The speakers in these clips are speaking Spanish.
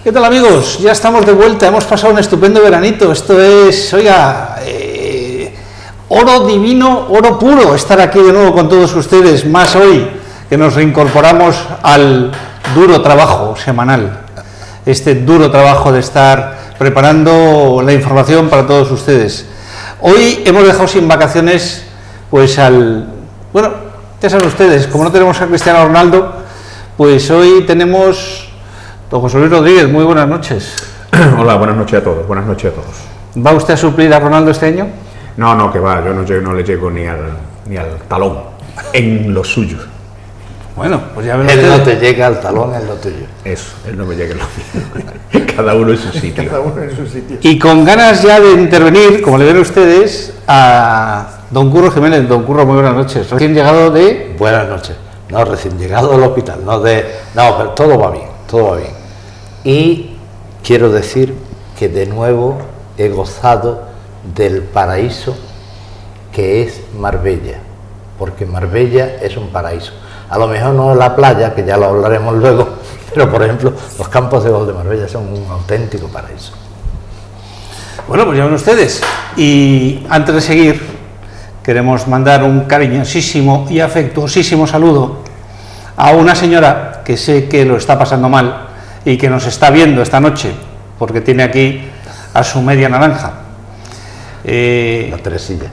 ¿Qué tal, amigos? Ya estamos de vuelta, hemos pasado un estupendo veranito. Esto es, oiga, oro divino, oro puro estar aquí de nuevo con todos ustedes, más hoy que nos reincorporamos al duro trabajo semanal, este duro trabajo de estar preparando la información para todos ustedes. Hoy hemos dejado sin vacaciones, pues bueno, ya saben ustedes, como no tenemos a Cristiano Ronaldo, pues hoy tenemos... Don José Luis Rodríguez, muy buenas noches. Hola, buenas noches a todos, buenas noches a todos. ¿Va usted a suplir a Ronaldo este año? No, que va, yo no le llego ni al talón, en lo suyo. Bueno, pues ya ven él ustedes. no te llega al talón en lo tuyo. Eso, él no me llega en lo mío. Cada uno en su sitio. Cada uno en su sitio. Y con ganas ya de intervenir, como le ven ustedes, a don Curro Jiménez. Don Curro, muy buenas noches. Recién llegado de... Buenas noches. No, recién llegado al hospital, no, pero todo va bien, todo va bien. Y quiero decir que de nuevo he gozado del paraíso que es Marbella, porque Marbella es un paraíso. A lo mejor no la playa, que ya lo hablaremos luego, pero por ejemplo los campos de golf de Marbella son un auténtico paraíso. Bueno, pues ya ven ustedes. Y antes de seguir, queremos mandar un cariñosísimo y afectuosísimo saludo a una señora que sé que lo está pasando mal y que nos está viendo esta noche, porque tiene aquí a su media naranja. La Teresilla.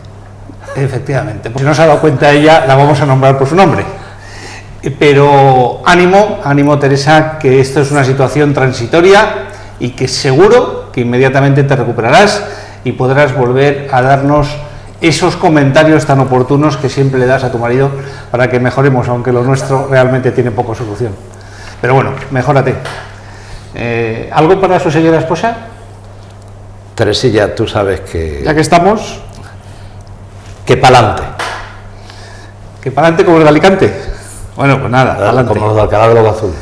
Efectivamente, pues si no se ha dado cuenta ella, la vamos a nombrar por su nombre. Pero ánimo Teresa, que esto es una situación transitoria y que seguro que inmediatamente te recuperarás y podrás volver a darnos esos comentarios tan oportunos que siempre le das a tu marido para que mejoremos, aunque lo nuestro realmente tiene poca solución. Pero bueno, mejórate. ¿Algo para su señora esposa? Teresilla, tú sabes que... Ya que estamos... Que pa'lante. ¿Que pa'lante como el de Alicante? Bueno, pues nada, pa'lante. Como los de Alcalá de los Azules.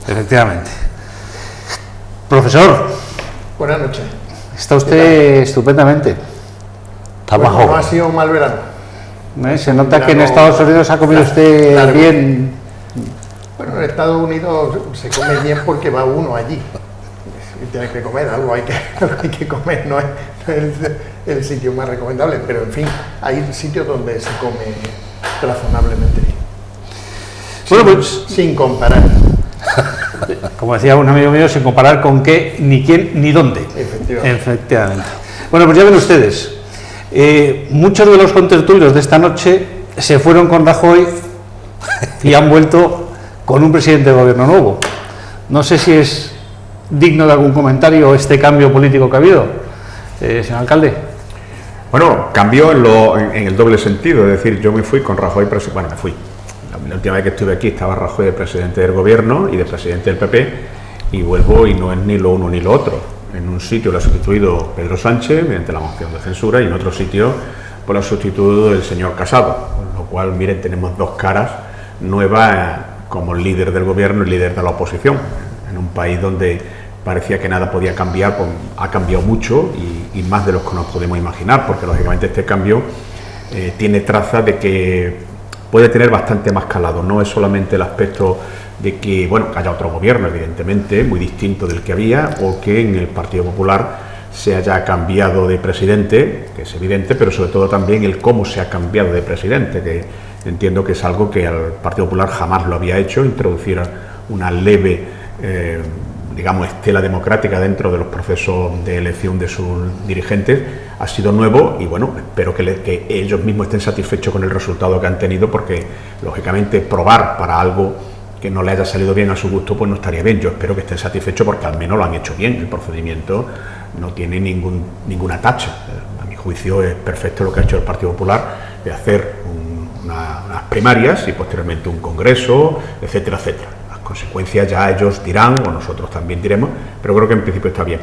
Efectivamente. Profesor, Buenas noches. está usted estupendamente. Está Bueno, más no joven. ha sido un mal verano. Se nota que en Estados Unidos ha comido usted Claro. bien. Bueno, en Estados Unidos se come bien porque va uno allí. Y tienes que comer, algo hay que comer, no es el sitio más recomendable, pero en fin, hay sitios donde se come razonablemente bien. Bueno, pues, Sin comparar, como decía un amigo mío, sin comparar con qué, ni quién, ni dónde. Efectivamente. Bueno, pues ya ven ustedes, muchos de los contertulios de esta noche se fueron con Rajoy y han vuelto con un presidente de gobierno nuevo. No sé si es digno de algún comentario este cambio político que ha habido, señor alcalde. Bueno, cambió en el doble sentido, es decir, yo me fui con Rajoy, bueno, me fui. La última vez que estuve aquí estaba Rajoy de presidente del gobierno y de presidente del PP, y vuelvo y no es ni lo uno ni lo otro. En un sitio lo ha sustituido Pedro Sánchez mediante la moción de censura y en otro sitio pues lo ha sustituido el señor Casado, con lo cual, miren, tenemos dos caras nuevas como líder del gobierno y líder de la oposición. En un país donde parecía que nada podía cambiar, pues ha cambiado mucho y más de los que nos podemos imaginar, porque lógicamente este cambio tiene trazas de que puede tener bastante más calado. No es solamente el aspecto de que, bueno, que haya otro gobierno, evidentemente, muy distinto del que había, o que en el Partido Popular se haya cambiado de presidente, que es evidente, pero sobre todo también el cómo se ha cambiado de presidente, que entiendo que es algo que al Partido Popular jamás lo había hecho, introducir una leve, digamos, estela democrática dentro de los procesos de elección de sus dirigentes. Ha sido nuevo y bueno, espero que ellos mismos estén satisfechos con el resultado que han tenido, porque lógicamente probar para algo que no le haya salido bien a su gusto pues no estaría bien. Yo espero que estén satisfechos porque al menos lo han hecho bien. El procedimiento no tiene ninguna tacha. A mi juicio es perfecto lo que ha hecho el Partido Popular, de hacer unas primarias y posteriormente un congreso, etcétera, etcétera. Las consecuencias ya ellos dirán, o nosotros también diremos, pero creo que en principio está bien.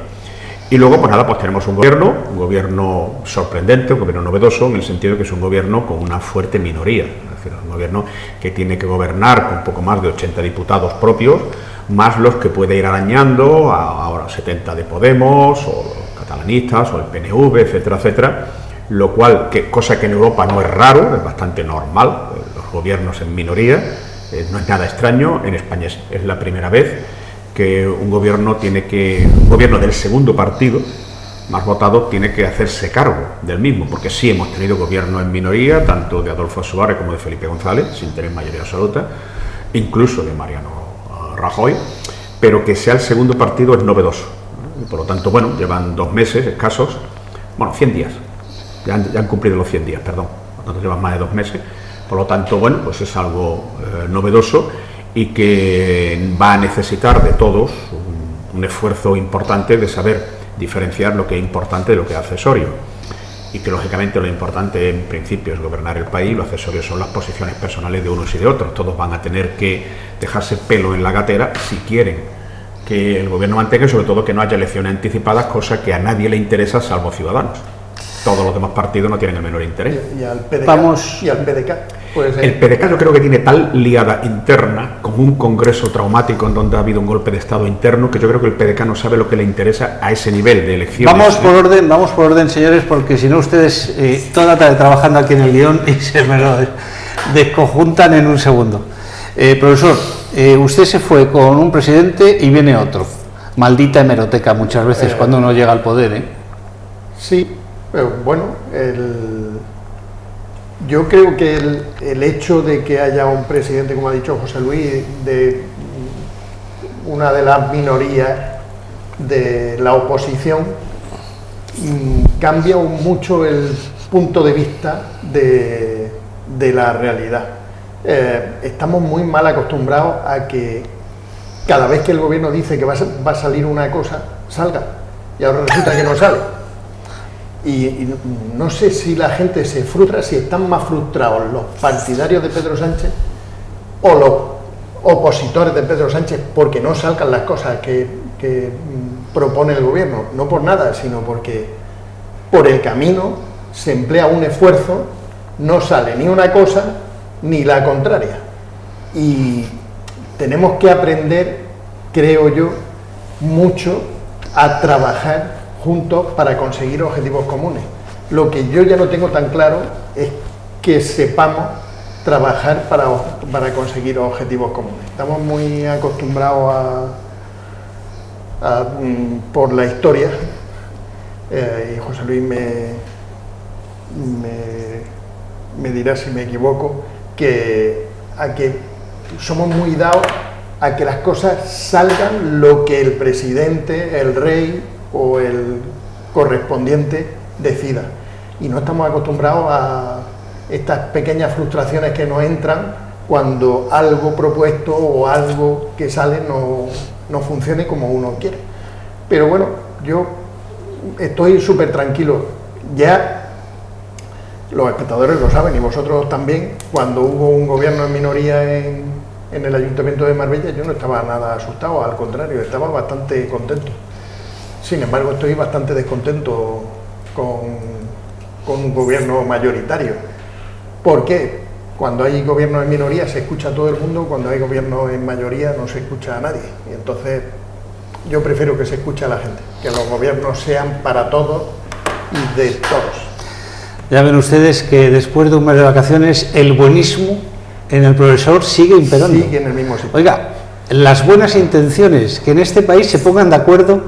Y luego, pues nada, pues tenemos un gobierno sorprendente, un gobierno novedoso, en el sentido de que es un gobierno con una fuerte minoría, es decir, un gobierno que tiene que gobernar con poco más de 80 diputados propios, más los que puede ir arañando, ahora 70 de Podemos, o los catalanistas, o el PNV, etcétera, etcétera, lo cual, cosa que en Europa no es raro, es bastante normal, los gobiernos en minoría, no es nada extraño, en España es la primera vez. que un gobierno del segundo partido más votado tiene que hacerse cargo del mismo, porque sí hemos tenido gobiernos en minoría, tanto de Adolfo Suárez como de Felipe González, sin tener mayoría absoluta, incluso de Mariano Rajoy, pero que sea el segundo partido es novedoso. Por lo tanto, bueno, llevan 2 meses escasos, 100 días, ya han cumplido los 100 días, perdón, por lo tanto llevan más de 2 meses, por lo tanto, bueno, pues es algo novedoso y que va a necesitar de todos un esfuerzo importante de saber diferenciar lo que es importante de lo que es accesorio, y que lógicamente lo importante en principio es gobernar el país, lo accesorio son las posiciones personales de unos y de otros. Todos van a tener que dejarse pelo en la gatera si quieren que el gobierno mantenga, y sobre todo que no haya elecciones anticipadas, cosa que a nadie le interesa salvo Ciudadanos. Todos los demás partidos no tienen el menor interés. ¿Y al PDK? ¿Y al PDK? Pues, el PDK yo creo que tiene tal liada interna, con un congreso traumático en donde ha habido un golpe de Estado interno, que yo creo que el PDK no sabe lo que le interesa a ese nivel de elecciones. Vamos por orden, señores, porque si no ustedes toda la tarde trabajando aquí en el guión y se me lo desconjuntan en un segundo. Profesor, usted se fue con un presidente y viene otro. Maldita hemeroteca muchas veces cuando uno llega al poder, Sí, pero bueno, yo creo que el hecho de que haya un presidente, como ha dicho José Luis, de una de las minorías de la oposición, cambia mucho el punto de vista de la realidad. Estamos muy mal acostumbrados a que cada vez que el gobierno dice que va a salir una cosa, salga, y ahora resulta que no sale. Y no sé si la gente se frustra, si están más frustrados los partidarios de Pedro Sánchez o los opositores de Pedro Sánchez porque no salgan las cosas que propone el gobierno. No por nada, sino porque por el camino se emplea un esfuerzo, no sale ni una cosa ni la contraria. Y tenemos que aprender, creo yo, mucho a trabajar juntos para conseguir objetivos comunes. Lo que yo ya no tengo tan claro es que sepamos trabajar para conseguir objetivos comunes. Estamos muy acostumbrados por la historia, y José Luis me dirá si me equivoco, a que somos muy dados a que las cosas salgan lo que el presidente, el rey o el correspondiente decida, y no estamos acostumbrados a estas pequeñas frustraciones que nos entran cuando algo propuesto o algo que sale no funcione como uno quiere. Pero bueno, yo estoy súper tranquilo. Ya los espectadores lo saben y vosotros también, cuando hubo un gobierno en minoría en el Ayuntamiento de Marbella, yo no estaba nada asustado, al contrario, estaba bastante contento. Sin embargo, estoy bastante descontento con un gobierno mayoritario. ¿Por qué? Cuando hay gobierno en minoría se escucha a todo el mundo, cuando hay gobierno en mayoría no se escucha a nadie. Y entonces yo prefiero que se escuche a la gente, que los gobiernos sean para todos y de todos. Ya ven ustedes que después de un mes de vacaciones el buenismo en el profesor sigue imperando. Sigue en el mismo sitio. Oiga, las buenas intenciones, que en este país se pongan de acuerdo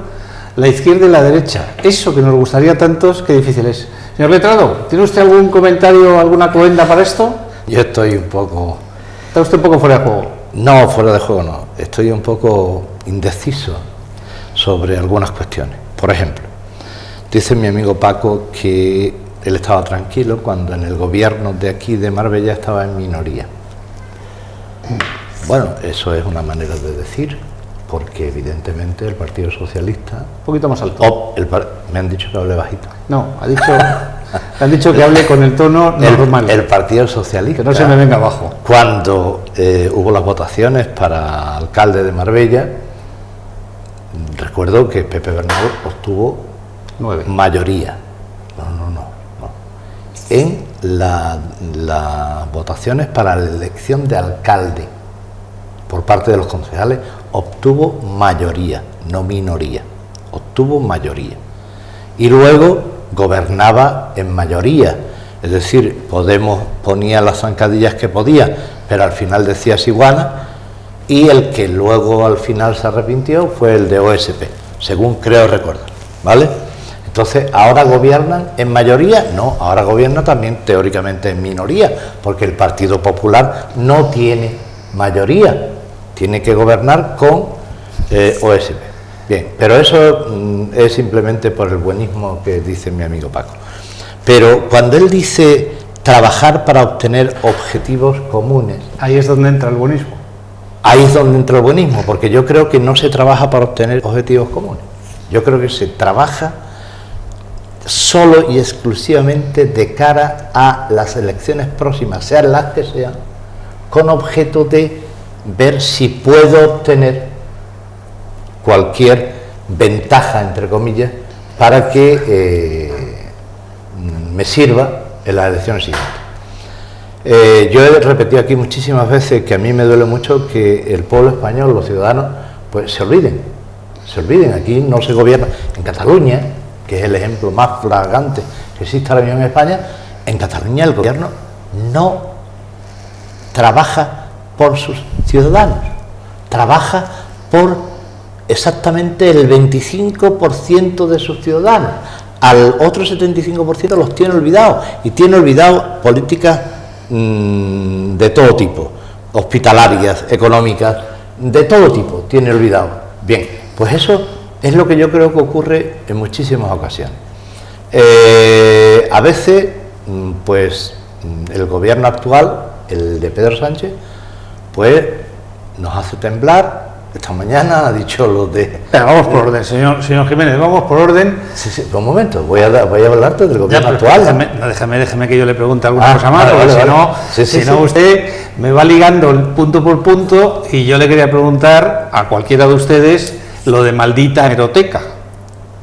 la izquierda y la derecha, eso que nos gustaría a tantos, qué difícil es. Señor letrado, ¿tiene usted algún comentario, alguna coenda para esto? Yo estoy un poco... ¿Está usted un poco fuera de juego? No, fuera de juego no. Estoy un poco indeciso sobre algunas cuestiones. Por ejemplo, dice mi amigo Paco que él estaba tranquilo cuando en el gobierno de aquí de Marbella estaba en minoría. Bueno, eso es una manera de decir, porque evidentemente el Partido Socialista... Un poquito más alto. Me han dicho que hable bajito. No, han dicho que hable con el tono normal. El Partido Socialista... Que no se me venga abajo. Cuando hubo las votaciones para alcalde de Marbella, recuerdo que Pepe Bernabé obtuvo 9. Mayoría. No. En las votaciones para la elección de alcalde por parte de los concejales obtuvo mayoría, no minoría, obtuvo mayoría. Y luego gobernaba en mayoría, es decir, Podemos ponía las zancadillas que podía, pero al final decía Siguana y el que luego al final se arrepintió fue el de OSP, según creo recordar, ¿vale? Entonces, ¿ahora gobiernan en mayoría? No, ahora gobierna también teóricamente en minoría, porque el Partido Popular no tiene mayoría, tiene que gobernar con OSP. Bien, pero eso es simplemente por el buenismo que dice mi amigo Paco. Pero cuando él dice trabajar para obtener objetivos comunes... Ahí es donde entra el buenismo. Ahí es donde entra el buenismo, porque yo creo que no se trabaja para obtener objetivos comunes. Yo creo que se trabaja solo y exclusivamente de cara a las elecciones próximas, sean las que sean, con objeto de ver si puedo obtener cualquier ventaja, entre comillas, para que me sirva en las elecciones siguientes. Yo he repetido aquí muchísimas veces que a mí me duele mucho que el pueblo español, los ciudadanos, pues se olviden. Aquí no se gobierna. En Cataluña, que es el ejemplo más flagrante que existe ahora mismo en España, en Cataluña el gobierno no trabaja por sus ciudadanos, trabaja por exactamente el 25% de sus ciudadanos. Al otro 75% los tiene olvidados, y tiene olvidado políticas de todo tipo, hospitalarias, económicas, de todo tipo, tiene olvidado. Bien, pues eso es lo que yo creo que ocurre en muchísimas ocasiones. A veces, pues, el gobierno actual, el de Pedro Sánchez, pues nos hace temblar. Esta mañana ha dicho lo de... Pero vamos por orden, señor Jiménez, vamos por orden. Sí, un momento, voy a hablarte del gobierno actual. Déjame que yo le pregunte alguna cosa más, porque si no usted me va ligando el punto por punto, y yo le quería preguntar a cualquiera de ustedes lo de maldita hemeroteca.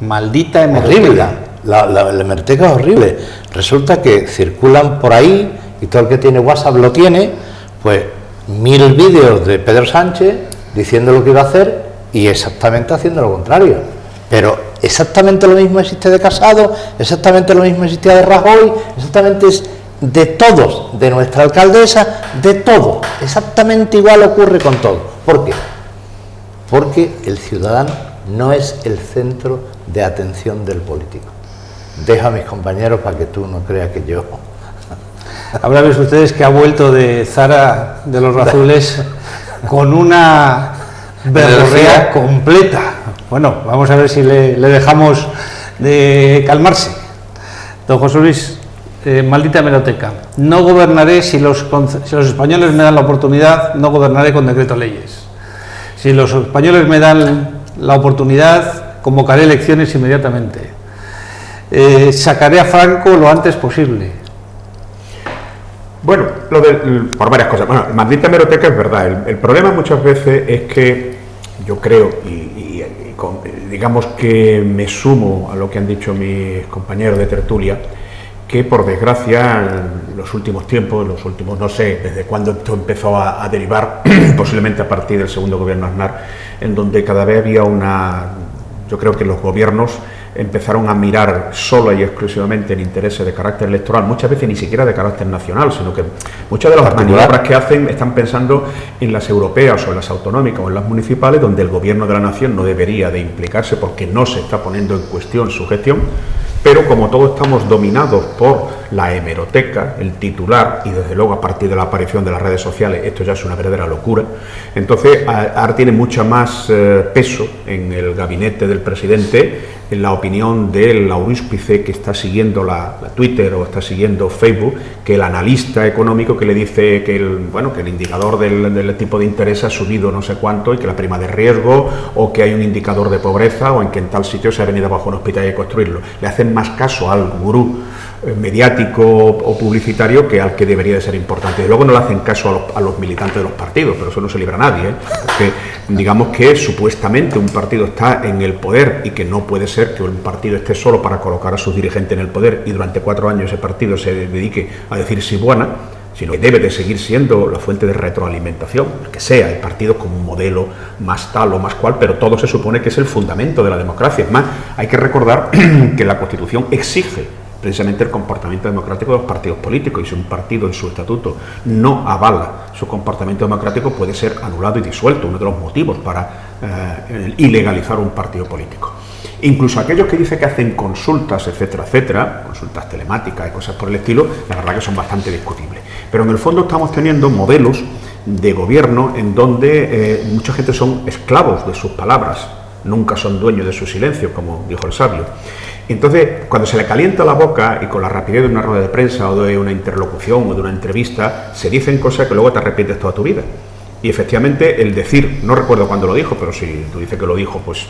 Maldita hemeroteca. Horrible, la hemeroteca es horrible. Resulta que circulan por ahí, y todo el que tiene WhatsApp lo tiene, pues 1000 vídeos de Pedro Sánchez diciendo lo que iba a hacer y exactamente haciendo lo contrario. Pero exactamente lo mismo existe de Casado, exactamente lo mismo existía de Rajoy, exactamente es de todos, de nuestra alcaldesa, de todo. Exactamente igual ocurre con todo. ¿Por qué? Porque el ciudadano no es el centro de atención del político. Deja a mis compañeros para que tú no creas que yo... Habrá visto ustedes que ha vuelto de Zara de los Razules con una verborrea completa. Bueno, vamos a ver si le dejamos de calmarse. Don José Luis, maldita hemeroteca. No gobernaré si los españoles me dan la oportunidad, no gobernaré con decreto leyes. Si los españoles me dan la oportunidad, convocaré elecciones inmediatamente. Sacaré a Franco lo antes posible. Bueno, por varias cosas. Bueno, maldita hemeroteca es verdad. El problema muchas veces es que yo creo, digamos que me sumo a lo que han dicho mis compañeros de tertulia, que por desgracia en los últimos tiempos, no sé desde cuándo esto empezó a derivar, posiblemente a partir del segundo gobierno Aznar, en donde cada vez había yo creo que los gobiernos empezaron a mirar solo y exclusivamente en intereses de carácter electoral, muchas veces ni siquiera de carácter nacional, sino que muchas de las maniobras que hacen están pensando en las europeas o en las autonómicas o en las municipales, donde el gobierno de la nación no debería de implicarse porque no se está poniendo en cuestión su gestión. Pero como todos estamos dominados por la hemeroteca, el titular, y desde luego a partir de la aparición de las redes sociales, esto ya es una verdadera locura, entonces ahora tiene mucho más peso en el gabinete del presidente, en la opinión del auríspice que está siguiendo la Twitter o está siguiendo Facebook, que el analista económico que le dice que el indicador del tipo de interés ha subido no sé cuánto y que la prima de riesgo, o que hay un indicador de pobreza, o en que en tal sitio se ha venido abajo un hospital y hay que construirlo. Le hacen más caso al gurú mediático o publicitario que al que debería de ser importante. Y luego no le hacen caso a los militantes de los partidos, pero eso no se libra a nadie, porque digamos que supuestamente un partido está en el poder y que no puede ser que un partido esté solo para colocar a sus dirigentes en el poder y durante 4 años ese partido se dedique a decir sí buena, sino que debe de seguir siendo la fuente de retroalimentación, el que sea, el partido como un modelo más tal o más cual, pero todo se supone que es el fundamento de la democracia. Es más, hay que recordar que la Constitución exige precisamente el comportamiento democrático de los partidos políticos, y si un partido en su estatuto no avala su comportamiento democrático, puede ser anulado y disuelto, uno de los motivos para ilegalizar un partido político. Incluso aquellos que dicen que hacen consultas, etcétera, etcétera, consultas telemáticas y cosas por el estilo, la verdad que son bastante discutibles. Pero en el fondo estamos teniendo modelos de gobierno en donde mucha gente son esclavos de sus palabras, nunca son dueños de su silencio, como dijo el sabio. Entonces, cuando se le calienta la boca y con la rapidez de una rueda de prensa o de una interlocución o de una entrevista, se dicen cosas que luego te arrepientes toda tu vida. Y efectivamente el decir, no recuerdo cuándo lo dijo, pero si tú dices que lo dijo, pues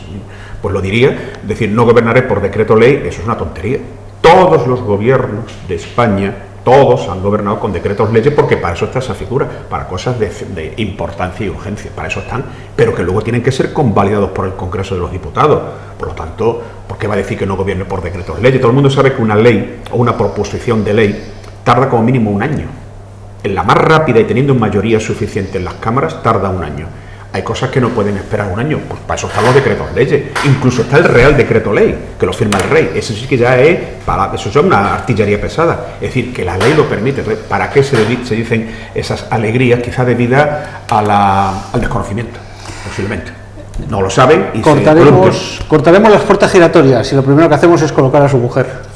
lo diría, decir no gobernaré por decreto ley, eso es una tontería. Todos los gobiernos de España, todos han gobernado con decretos leyes, porque para eso está esa figura, para cosas de importancia y urgencia, para eso están, pero que luego tienen que ser convalidados por el Congreso de los Diputados. Por lo tanto, ¿por qué va a decir que no gobierne por decretos leyes? Todo el mundo sabe que una ley o una proposición de ley tarda como mínimo un año. En la más rápida y teniendo mayoría suficiente en las cámaras, tarda un año. Hay cosas que no pueden esperar un año, pues para eso están los decretos leyes. Incluso está el Real Decreto Ley, que lo firma el rey. Eso sí que ya es, eso es una artillería pesada. Es decir, que la ley lo permite. Entonces, ¿para qué se dicen esas alegrías? Quizá debida al desconocimiento, posiblemente. No lo saben y cortaremos las puertas giratorias y lo primero que hacemos es colocar a su mujer.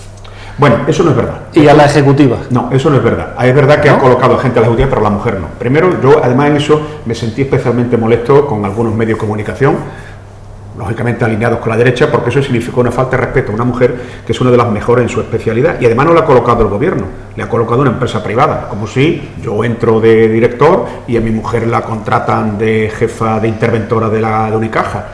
Bueno, eso no es verdad. ¿Y a la ejecutiva? No, eso no es verdad. Es verdad que ha colocado gente a la ejecutiva, pero la mujer no. Primero, yo además en eso me sentí especialmente molesto con algunos medios de comunicación, lógicamente alineados con la derecha, porque eso significó una falta de respeto a una mujer que es una de las mejores en su especialidad, y además no la ha colocado el gobierno, le ha colocado una empresa privada, como si yo entro de director y a mi mujer la contratan de jefa de interventora de Unicaja.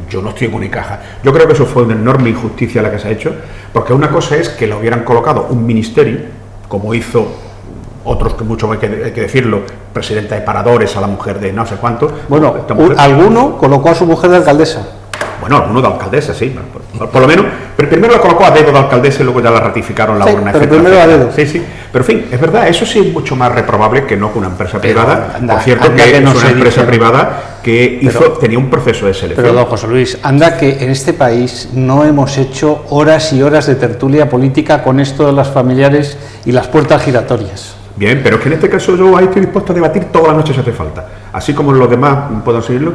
Yo no estoy en Unicaja. Yo creo que eso fue una enorme injusticia la que se ha hecho, porque una cosa es que le hubieran colocado un ministerio, como hizo otros, que mucho hay que decirlo, presidenta de paradores a la mujer de no sé cuánto. Bueno, alguno colocó a su mujer de alcaldesa. Bueno, alguno de alcaldesa, sí, por lo menos, pero primero la colocó a dedo de alcaldesa y luego ya la ratificaron la urna. Pero primero a dedo. Sí, pero en fin, es verdad, eso sí es mucho más reprobable que no con una empresa privada. Por cierto, que no es una empresa privada que tenía un proceso de selección. Pero don José Luis, anda que en este país no hemos hecho horas y horas de tertulia política con esto de las familiares y las puertas giratorias. Bien, pero es que en este caso yo ahí estoy dispuesto a debatir toda la noche si hace falta. Así como en los demás puedo seguirlo.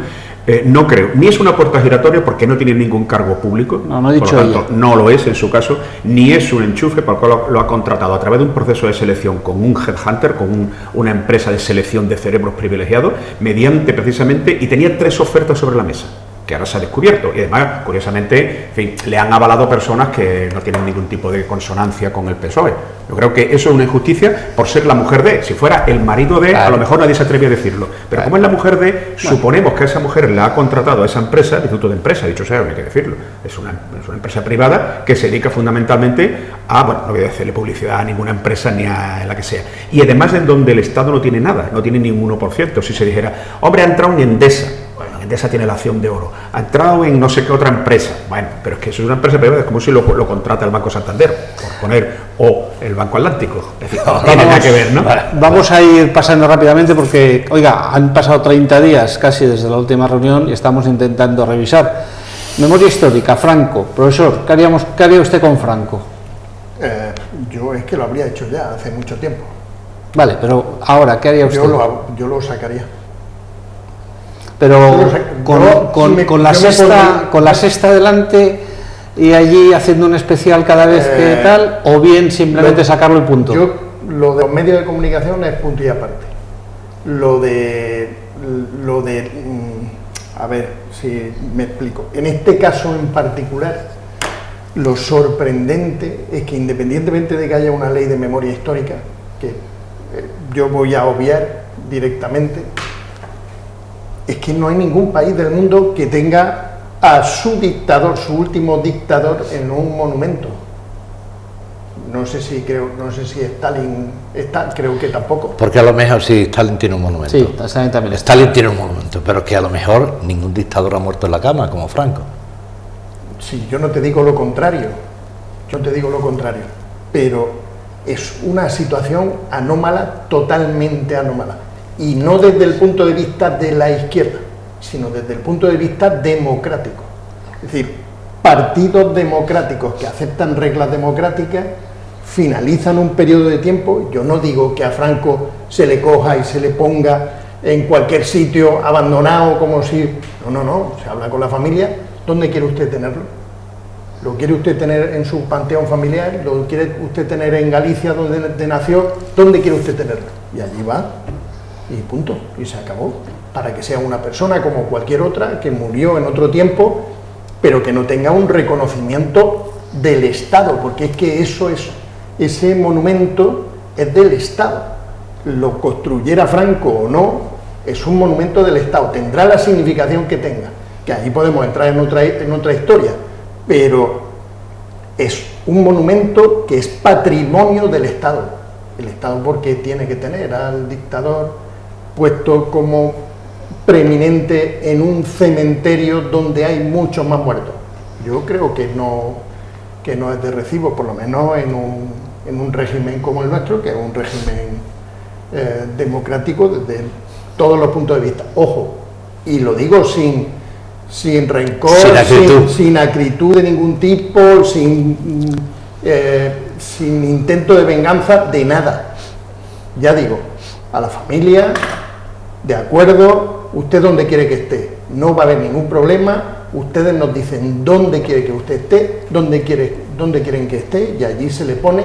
No creo, ni es una puerta giratoria porque no tiene ningún cargo público, no he dicho por lo tanto no lo es en su caso, ni es un enchufe para el cual lo ha contratado a través de un proceso de selección con un headhunter, con una empresa de selección de cerebros privilegiados, mediante precisamente, y tenía 3 ofertas sobre la mesa, que ahora se ha descubierto, y además, curiosamente, en fin, le han avalado personas que no tienen ningún tipo de consonancia con el PSOE. Yo creo que eso es una injusticia por ser la mujer de. Si fuera el marido de, a lo mejor nadie se atreve a decirlo. Pero como es la mujer de, suponemos que a esa mujer la ha contratado a esa empresa, el Instituto de Empresa, dicho sea, no hay que decirlo. Es una empresa privada que se dedica fundamentalmente a, bueno, no voy a hacerle publicidad a ninguna empresa ni a la que sea. Y además en donde el Estado no tiene nada, no tiene ni un 1%. Si se dijera, hombre, ha entrado en Endesa. Endesa tiene la acción de oro, ha entrado en no sé qué otra empresa, bueno, pero es que eso es una empresa privada, es como si lo contrata el Banco Santander, por poner, o el Banco Atlántico, es decir, no tiene nada que ver, ¿no? Vamos a ir pasando rápidamente porque, oiga, han pasado 30 días casi desde la última reunión y estamos intentando revisar. Memoria histórica, Franco, profesor, ¿qué haría usted con Franco? Yo es que lo habría hecho ya hace mucho tiempo. Vale, pero ahora, ¿qué haría usted? Yo lo sacaría. Pero con la sexta delante y allí haciendo un especial cada vez que tal, o bien simplemente sacarlo y punto. Lo de los medios de comunicación es punto y aparte. A ver si me explico. En este caso en particular, lo sorprendente es que independientemente de que haya una ley de memoria histórica, que yo voy a obviar directamente, es que no hay ningún país del mundo que tenga a su dictador, su último dictador, en un monumento. No sé si Stalin está, creo que tampoco. Porque a lo mejor sí, Stalin tiene un monumento. Sí, Stalin también. Stalin tiene un monumento, pero que a lo mejor ningún dictador ha muerto en la cama, como Franco. Sí, yo no te digo lo contrario, pero es una situación anómala, totalmente anómala. Y no desde el punto de vista de la izquierda, sino desde el punto de vista democrático. Es decir, partidos democráticos que aceptan reglas democráticas finalizan un periodo de tiempo. Yo no digo que a Franco se le coja y se le ponga en cualquier sitio abandonado, como si... No, se habla con la familia. ¿Dónde quiere usted tenerlo? ¿Lo quiere usted tener en su panteón familiar? ¿Lo quiere usted tener en Galicia, donde nació? ¿Dónde quiere usted tenerlo? Y allí va, y punto, y se acabó. Para que sea una persona como cualquier otra, que murió en otro tiempo, pero que no tenga un reconocimiento del Estado, porque es que ese monumento es del Estado. Lo construyera Franco o no, es un monumento del Estado, tendrá la significación que tenga, que ahí podemos entrar en otra historia, pero es un monumento que es patrimonio del Estado. El Estado, porque tiene que tener al dictador puesto como preeminente en un cementerio donde hay muchos más muertos. Yo creo que no es de recibo, por lo menos en un régimen como el nuestro, que es un régimen democrático desde todos los puntos de vista. Ojo, y lo digo sin rencor, sin acritud de ningún tipo, sin intento de venganza de nada. Ya digo, a la familia, de acuerdo, usted dónde quiere que esté, no va a haber ningún problema. Ustedes nos dicen dónde quiere que usted esté, dónde quieren que esté, y allí se le pone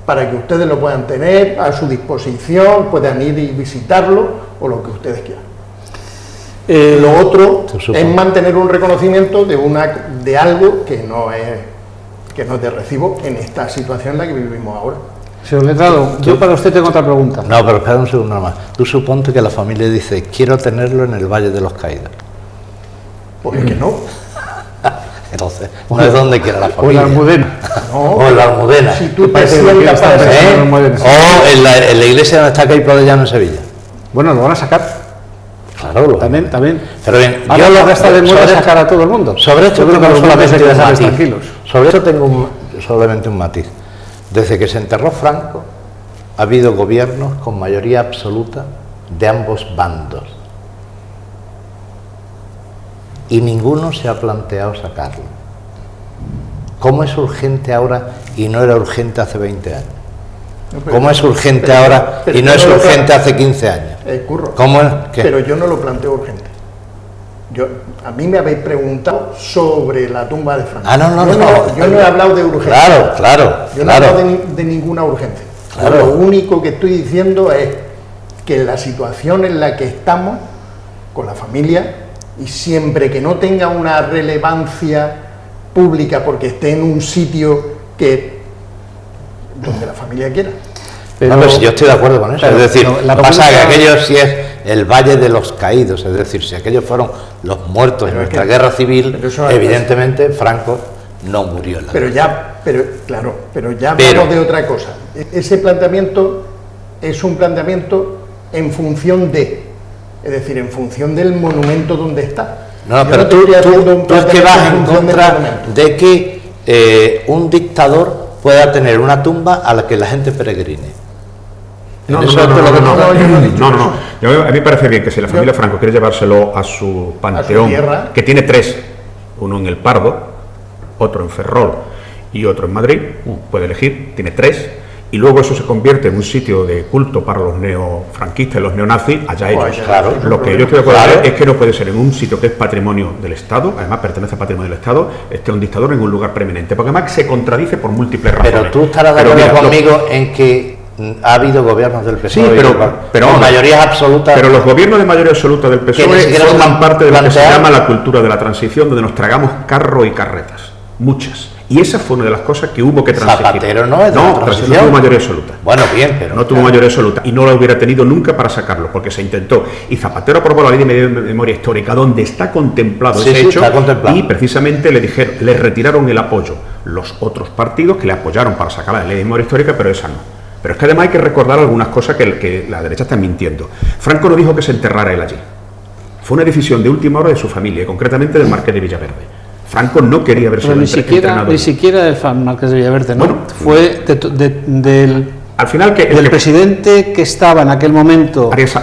para que ustedes lo puedan tener a su disposición, puedan ir y visitarlo, o lo que ustedes quieran. Lo otro es mantener un reconocimiento de algo que no es de recibo en esta situación en la que vivimos ahora. Señor letrado, yo para usted tengo otra pregunta. No, pero espera un segundo más. Tú suponte que la familia dice, quiero tenerlo en el Valle de los Caídos. Pues es que no. Entonces, no es donde quiera la familia. O la Almudena. No. O en la Almudena. Si tú te sientas para O en la iglesia donde está Caipo de Llano en Sevilla. Bueno, lo van a sacar. Claro, También. Pero bien, Ahora lo resta de nuevo sacar a todo el mundo. Sobre esto yo creo que tengo solamente solamente un quedarse matiz. tranquilos. Sobre esto tengo solamente un matiz. Desde que se enterró Franco, ha habido gobiernos con mayoría absoluta de ambos bandos. Y ninguno se ha planteado sacarlo. ¿Cómo es urgente ahora y no era urgente hace 20 años? ¿Cómo es urgente ahora y no es urgente hace 15 años? Curro, ¿Cómo es? ¿Qué? Pero yo no lo planteo urgente. A mí me habéis preguntado sobre la tumba de Franco. Yo no he hablado de urgencia. Claro. Yo no he hablado de ninguna urgencia. Claro. Lo único que estoy diciendo es que la situación en la que estamos con la familia, y siempre que no tenga una relevancia pública porque esté en un sitio donde la familia quiera. Pero si yo estoy de acuerdo con eso. Es decir, pasa que aquello sí es el Valle de los Caídos, es decir, si aquellos fueron los muertos en nuestra guerra civil, evidentemente Franco no murió en la guerra. Pero ya hablamos de otra cosa. Ese planteamiento es un planteamiento en función es decir, en función del monumento donde está. No, pero tú es que vas en contra de que un dictador pueda tener una tumba a la que la gente peregrine. No. A mí me parece bien que si la familia Franco quiere llevárselo a su panteón, que tiene 3, uno en El Pardo, otro en Ferrol y otro en Madrid, puede elegir, tiene 3, y luego eso se convierte en un sitio de culto para los neofranquistas y los neonazis, allá ellos. Claro, lo que yo estoy de acuerdo es que no puede ser en un sitio que es patrimonio del Estado, además pertenece al patrimonio del Estado, un dictador en un lugar preeminente, porque además se contradice por múltiples razones. Pero tú estarás de acuerdo conmigo en que ha habido gobiernos del PSOE, sí, pero con mayorías absolutas. Pero los gobiernos de mayoría absoluta del PSOE forman parte de lo que se llama la cultura de la transición, donde nos tragamos carro y carretas, muchas. Y esa fue una de las cosas que hubo que transigir. Zapatero no es de la transición. No tuvo mayoría absoluta. Bueno, bien, pero... No tuvo mayoría absoluta y no la hubiera tenido nunca para sacarlo, porque se intentó. Y Zapatero aprobó la ley de memoria histórica, donde está contemplado ese hecho, y precisamente le retiraron el apoyo los otros partidos que le apoyaron para sacar la ley de memoria histórica, pero esa no. Pero es que además hay que recordar algunas cosas que la derecha está mintiendo. Franco no dijo que se enterrara él allí. Fue una decisión de última hora de su familia, y concretamente del Marqués de Villaverde. Franco no quería verse entrenado. Ni siquiera del Marqués de Villaverde, ¿no? Bueno, fue al final del presidente que estaba en aquel momento, Arias,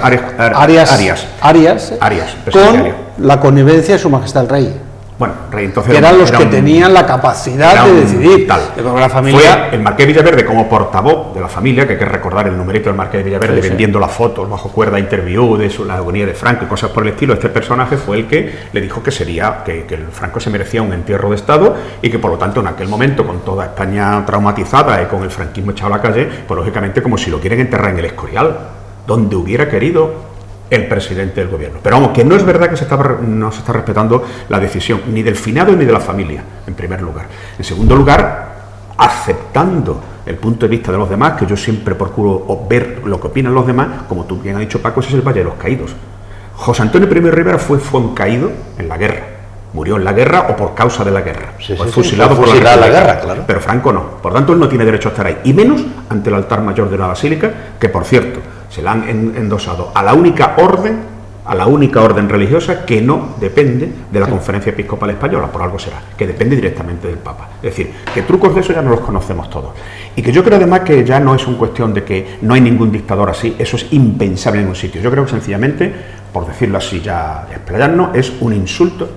con la connivencia de Su Majestad el Rey. Bueno, rey entonces que eran los era que un- tenían la capacidad era de un decidir. tal. Yo creo que la familia... Fue el Marqués de Villaverde como portavoz de la familia, que hay que recordar el numerito del Marqués de Villaverde Sí, sí. vendiendo las fotos bajo cuerda interview de la agonía de Franco y cosas por el estilo. Este personaje fue el que le dijo que el Franco se merecía un entierro de Estado y que por lo tanto en aquel momento, con toda España traumatizada y con el franquismo echado a la calle, pues lógicamente como si lo quieren enterrar en el Escorial, donde hubiera querido el presidente del gobierno. Pero vamos, que no es verdad que no se está respetando la decisión ni del finado ni de la familia, en primer lugar. En segundo lugar, aceptando el punto de vista de los demás, que yo siempre procuro ver lo que opinan los demás, como tú bien has dicho, Paco, ese es el Valle de los Caídos. José Antonio I. Rivera fue un caído en la guerra. Murió en la guerra o por causa de la guerra. Sí, Fue sí, fusilado fue por fusilado en la República. guerra, claro. Pero Franco no. Por tanto, él no tiene derecho a estar ahí. Y menos ante el altar mayor de la Basílica, que por cierto, se la han endosado a la única orden religiosa que no depende de la Conferencia Episcopal Española, por algo será, que depende directamente del Papa. Es decir, que trucos de eso ya no los conocemos todos. Y que yo creo además que ya no es una cuestión de que no hay ningún dictador así, eso es impensable en un sitio. Yo creo que sencillamente, por decirlo así ya explayarnos, es un insulto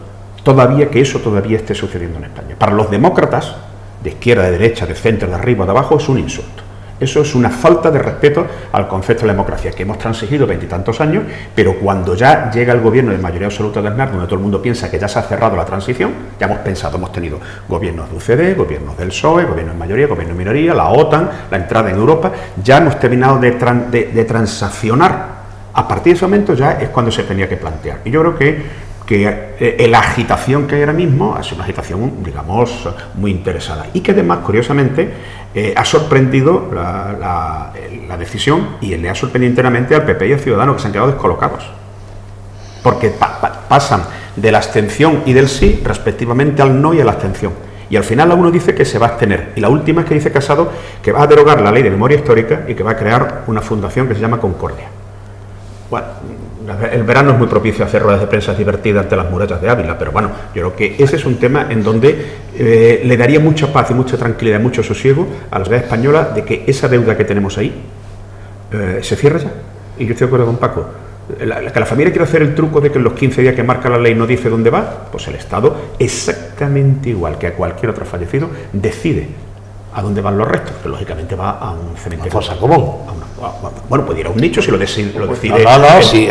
todavía que eso todavía esté sucediendo en España. Para los demócratas, de izquierda, de derecha, de centro, de arriba, de abajo, es un insulto. Eso es una falta de respeto al concepto de la democracia, que hemos transigido 20 y tantos años, pero cuando ya llega el gobierno de mayoría absoluta de Aznar, donde todo el mundo piensa que ya se ha cerrado la transición, ya hemos pensado, hemos tenido gobiernos de UCD, gobiernos del PSOE, gobiernos en mayoría, gobiernos en minoría, la OTAN, la entrada en Europa, ya hemos terminado de transaccionar. A partir de ese momento ya es cuando se tenía que plantear. Y yo creo que la agitación que hay ahora mismo ha sido una agitación, digamos, muy interesada y que además, curiosamente, ha sorprendido la decisión y le ha sorprendido enteramente al PP y al Ciudadanos, que se han quedado descolocados. Porque pasan de la abstención y del sí, respectivamente, al no y a la abstención. Y al final uno dice que se va a abstener. Y la última es que dice Casado que va a derogar la ley de memoria histórica y que va a crear una fundación que se llama Concordia. Bueno, el verano es muy propicio a hacer ruedas de prensa divertidas ante las murallas de Ávila, pero bueno, yo creo que ese es un tema en donde le daría mucha paz y mucha tranquilidad, mucho sosiego a la sociedad española de que esa deuda que tenemos ahí se cierra ya. Y yo estoy de acuerdo con Paco. Que la familia quiere hacer el truco de que en los 15 días que marca la ley no dice dónde va, pues el Estado, exactamente igual que a cualquier otro fallecido, decide a dónde van los restos, que lógicamente va a un cementerio. Una fosa común. Bueno, puede ir a un nicho si lo decide. No, si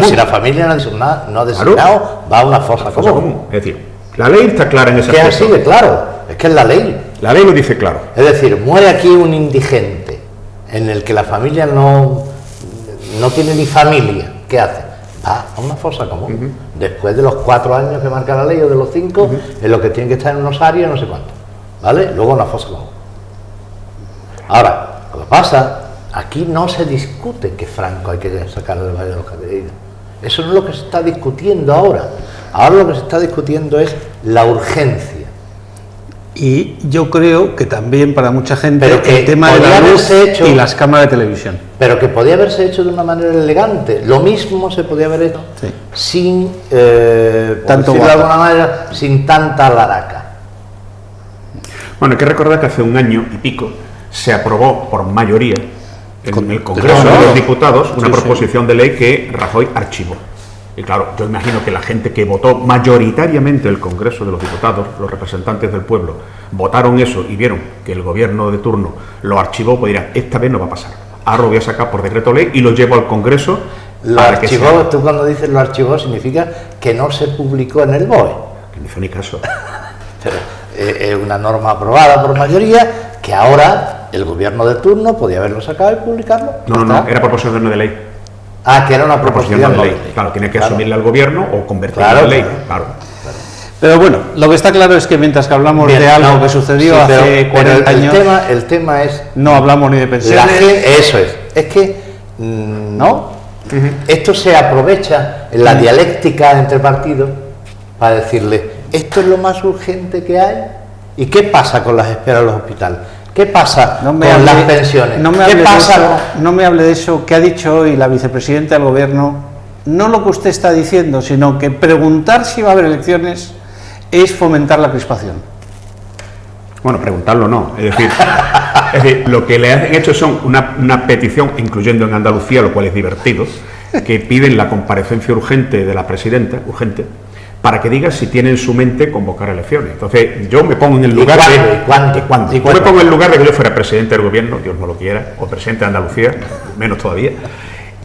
si la familia no ha designado, va a una fosa común. Es decir, la ley está clara en ese Que es aspecto. así de claro, es que es la ley. La ley lo dice claro. Es decir, muere aquí un indigente en el que la familia no tiene ni familia. ¿Qué hace? Va a una fosa común. Después de los 4 años que marca la ley o de los 5, en lo que tiene que estar en un osario, no sé cuánto. ¿Vale? Luego una fosa común. Ahora, lo que pasa, aquí no se discute que Franco hay que sacarlo del Valle de los Caídos. Eso no es lo que se está discutiendo ahora. Ahora lo que se está discutiendo es la urgencia. Y yo creo que también para mucha gente Pero que el tema de podía la luz haberse hecho- y las cámaras de televisión. Pero que podía haberse hecho de una manera elegante. Lo mismo se podía haber hecho Sí. sin, Tanto por decirlo de guapo. alguna manera, sin tanta laraca. Bueno, hay que recordar que hace un año y pico se aprobó por mayoría en el Congreso claro. de los Diputados una Sí, sí. proposición de ley que Rajoy archivó. Y claro, yo imagino que la gente que votó mayoritariamente el Congreso de los Diputados, los representantes del pueblo, votaron eso y vieron que el gobierno de turno lo archivó, pues dirán, esta vez no va a pasar. Ahora lo voy a sacar por decreto ley y lo llevo al Congreso. Lo para que archivó, sea- tú cuando dices lo archivó significa que no se publicó en el BOE. Que no hizo ni caso. Pero es una norma aprobada por mayoría que ahora el gobierno de turno podía haberlo sacado y publicarlo. No, Ya está. era proposición de ley. Ah, que era una Proposición proposición de de ley. ley. Claro, tiene que Claro. asumirla al gobierno o convertirla Claro, en ley. claro. Claro. Pero bueno, lo que está claro es que mientras que hablamos Bien, de algo no, que sucedió sí, hace pero 40 años, el tema es no hablamos ni de la pensiones. gente, eso es que ¿No? esto se aprovecha en la dialéctica entre partidos para decirle esto es lo más urgente que hay. ¿Y qué pasa con las esperas en los hospitales? ¿Qué pasa No con me hable- las pensiones? No me ¿Qué hable de pasa eso, con- no me hable de eso que ha dicho hoy la vicepresidenta del gobierno. No lo que usted está diciendo, sino que preguntar si va a haber elecciones es fomentar la crispación. Bueno, preguntarlo no. Es decir, lo que le han hecho son una petición, incluyendo en Andalucía, lo cual es divertido, que piden la comparecencia urgente de la presidenta, urgente, para que diga si tiene en su mente convocar elecciones. Entonces, yo me pongo en el lugar ¿Cuándo? Yo me pongo en el lugar de que yo fuera presidente del gobierno, Dios no lo quiera, o presidente de Andalucía, menos todavía.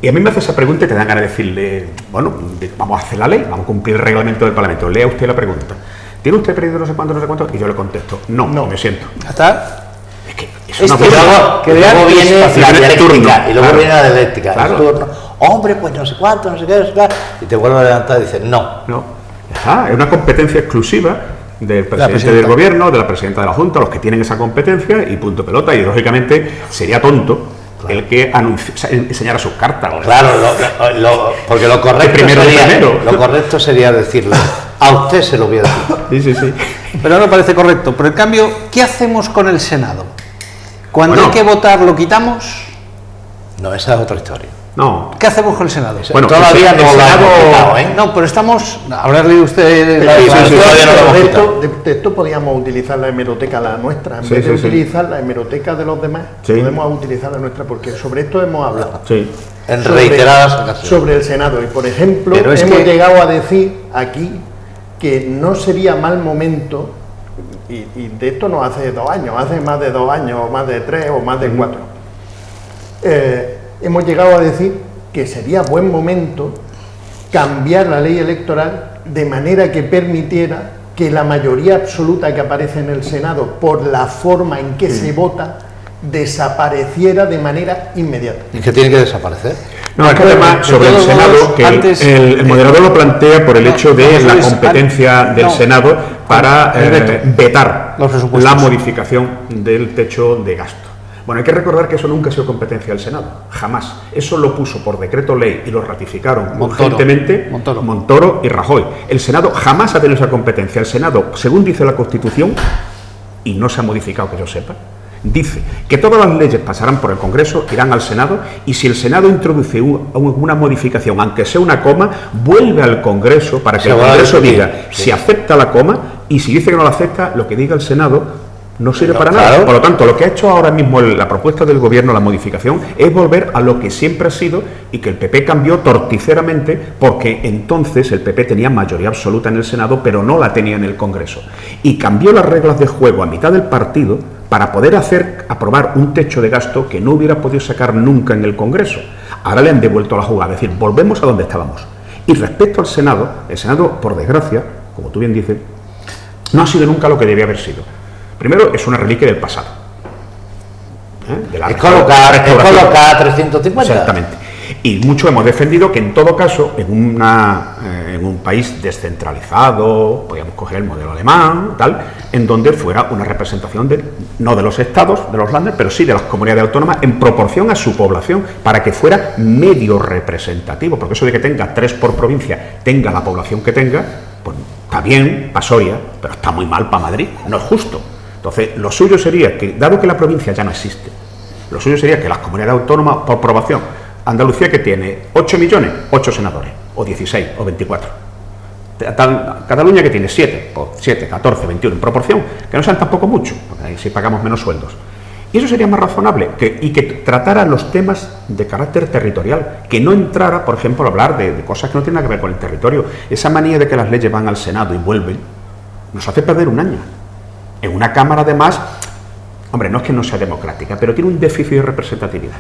Y a mí me hace esa pregunta y te dan ganas de decirle, bueno, vamos a hacer la ley, vamos a cumplir el reglamento del Parlamento. Lea usted la pregunta. ¿Tiene usted perdido no sé cuánto, no sé cuánto? Y yo le contesto, no, me siento. ¿Ya está? Es que es Es una que cosa. luego viene la dialéctica, turno, y luego claro. viene la dialéctica, Claro. el turno. Hombre, pues no sé cuánto, no sé qué, y te vuelve a levantar y dices, no. No, ya está, es una competencia exclusiva del presidente del gobierno, de la presidenta de la Junta, los que tienen esa competencia y punto pelota. Y lógicamente sería tonto el que enseñara sus cartas. Claro, porque lo primero. correcto sería decirle, a usted se lo voy a decir. Sí. Pero no me parece correcto. Pero en cambio, ¿qué hacemos con el Senado? Cuando Bueno. hay que votar, ¿lo quitamos? No, esa es otra historia. No. ¿Qué hacemos con el Senado? Bueno, Todavía el no lo Senado- hemos quitado, ¿eh? No, pero estamos... Habrá leído usted... Pero la- sí, todavía no lo hemos de quitado. esto podíamos utilizar la hemeroteca, la nuestra. En Sí, vez de sí, sí. utilizar la hemeroteca de los demás, Sí. podemos utilizar la nuestra, porque sobre esto hemos hablado. Sí. En Sobre- reiteradas ocasiones. Sobre el Senado. Y por ejemplo, Pero es hemos que- llegado a decir aquí que no sería mal momento, y de esto no hace 2 años, hace más de 2 años, o más de 3, o más de 4. Hemos llegado a decir que sería buen momento cambiar la ley electoral de manera que permitiera que la mayoría absoluta que aparece en el Senado, por la forma en que se vota, desapareciera de manera inmediata. ¿Y que tiene que desaparecer? No, es que además sobre el todos Senado, modos, que antes- el moderador lo plantea por el hecho de no, la Luis, competencia del no. Senado para El veto. vetar Los presupuestos. la modificación del techo de gasto. Bueno, hay que recordar que eso nunca ha sido competencia del Senado, jamás. Eso lo puso por decreto ley y lo ratificaron Montoro. urgentemente Montoro y Rajoy. El Senado jamás ha tenido esa competencia. El Senado, según dice la Constitución, y no se ha modificado que yo sepa, dice que todas las leyes pasarán por el Congreso, irán al Senado, y si el Senado introduce una modificación, aunque sea una coma, vuelve al Congreso para que Se el va a Congreso discutir, diga sí. si acepta la coma, y si dice que no la acepta, lo que diga el Senado no sirve No, para nada. claro. Por lo tanto, lo que ha hecho ahora mismo la propuesta del Gobierno, la modificación, es volver a lo que siempre ha sido y que el PP cambió torticeramente, porque entonces el PP tenía mayoría absoluta en el Senado, pero no la tenía en el Congreso. Y cambió las reglas de juego a mitad del partido para poder aprobar un techo de gasto que no hubiera podido sacar nunca en el Congreso. Ahora le han devuelto la jugada, es decir, volvemos a donde estábamos. Y respecto al Senado, el Senado, por desgracia, como tú bien dices, no ha sido nunca lo que debía haber sido. Primero, es una reliquia del pasado. De la Es colocar restauración. 350. Exactamente. Y mucho hemos defendido que en todo caso, en un país descentralizado, podríamos coger el modelo alemán, tal, en donde fuera una representación no de los estados, de los landes, pero sí de las comunidades autónomas en proporción a su población, para que fuera medio representativo, porque eso de que tenga 3 por provincia, tenga la población que tenga, pues está bien para Soria, pero está muy mal para Madrid, no es justo. Entonces, lo suyo sería que, dado que la provincia ya no existe, lo suyo sería que las comunidades autónomas, por proporción, Andalucía, que tiene 8 millones, 8 senadores, o 16, o 24. Cataluña, que tiene 7, o 7, 14, 21, en proporción, que no sean tampoco mucho, porque ahí sí pagamos menos sueldos. Y eso sería más razonable, y que tratara los temas de carácter territorial, que no entrara, por ejemplo, a hablar de cosas que no tienen nada que ver con el territorio. Esa manía de que las leyes van al Senado y vuelven, nos hace perder un año. En una Cámara, además, hombre, no es que no sea democrática, pero tiene un déficit de representatividad,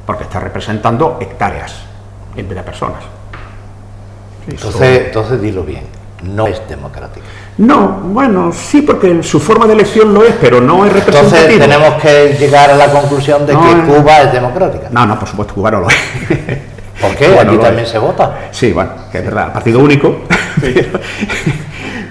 porque está representando hectáreas en vez de personas. Entonces dilo bien, no es democrática. No, bueno, sí, porque su forma de elección lo es, pero no es Entonces representativa. tenemos que llegar a la conclusión de No, que Cuba es democrática. No, por supuesto, Cuba no lo es. ¿Por qué? Cuba no Aquí lo también es. se vota. Sí, bueno, que es verdad, partido único.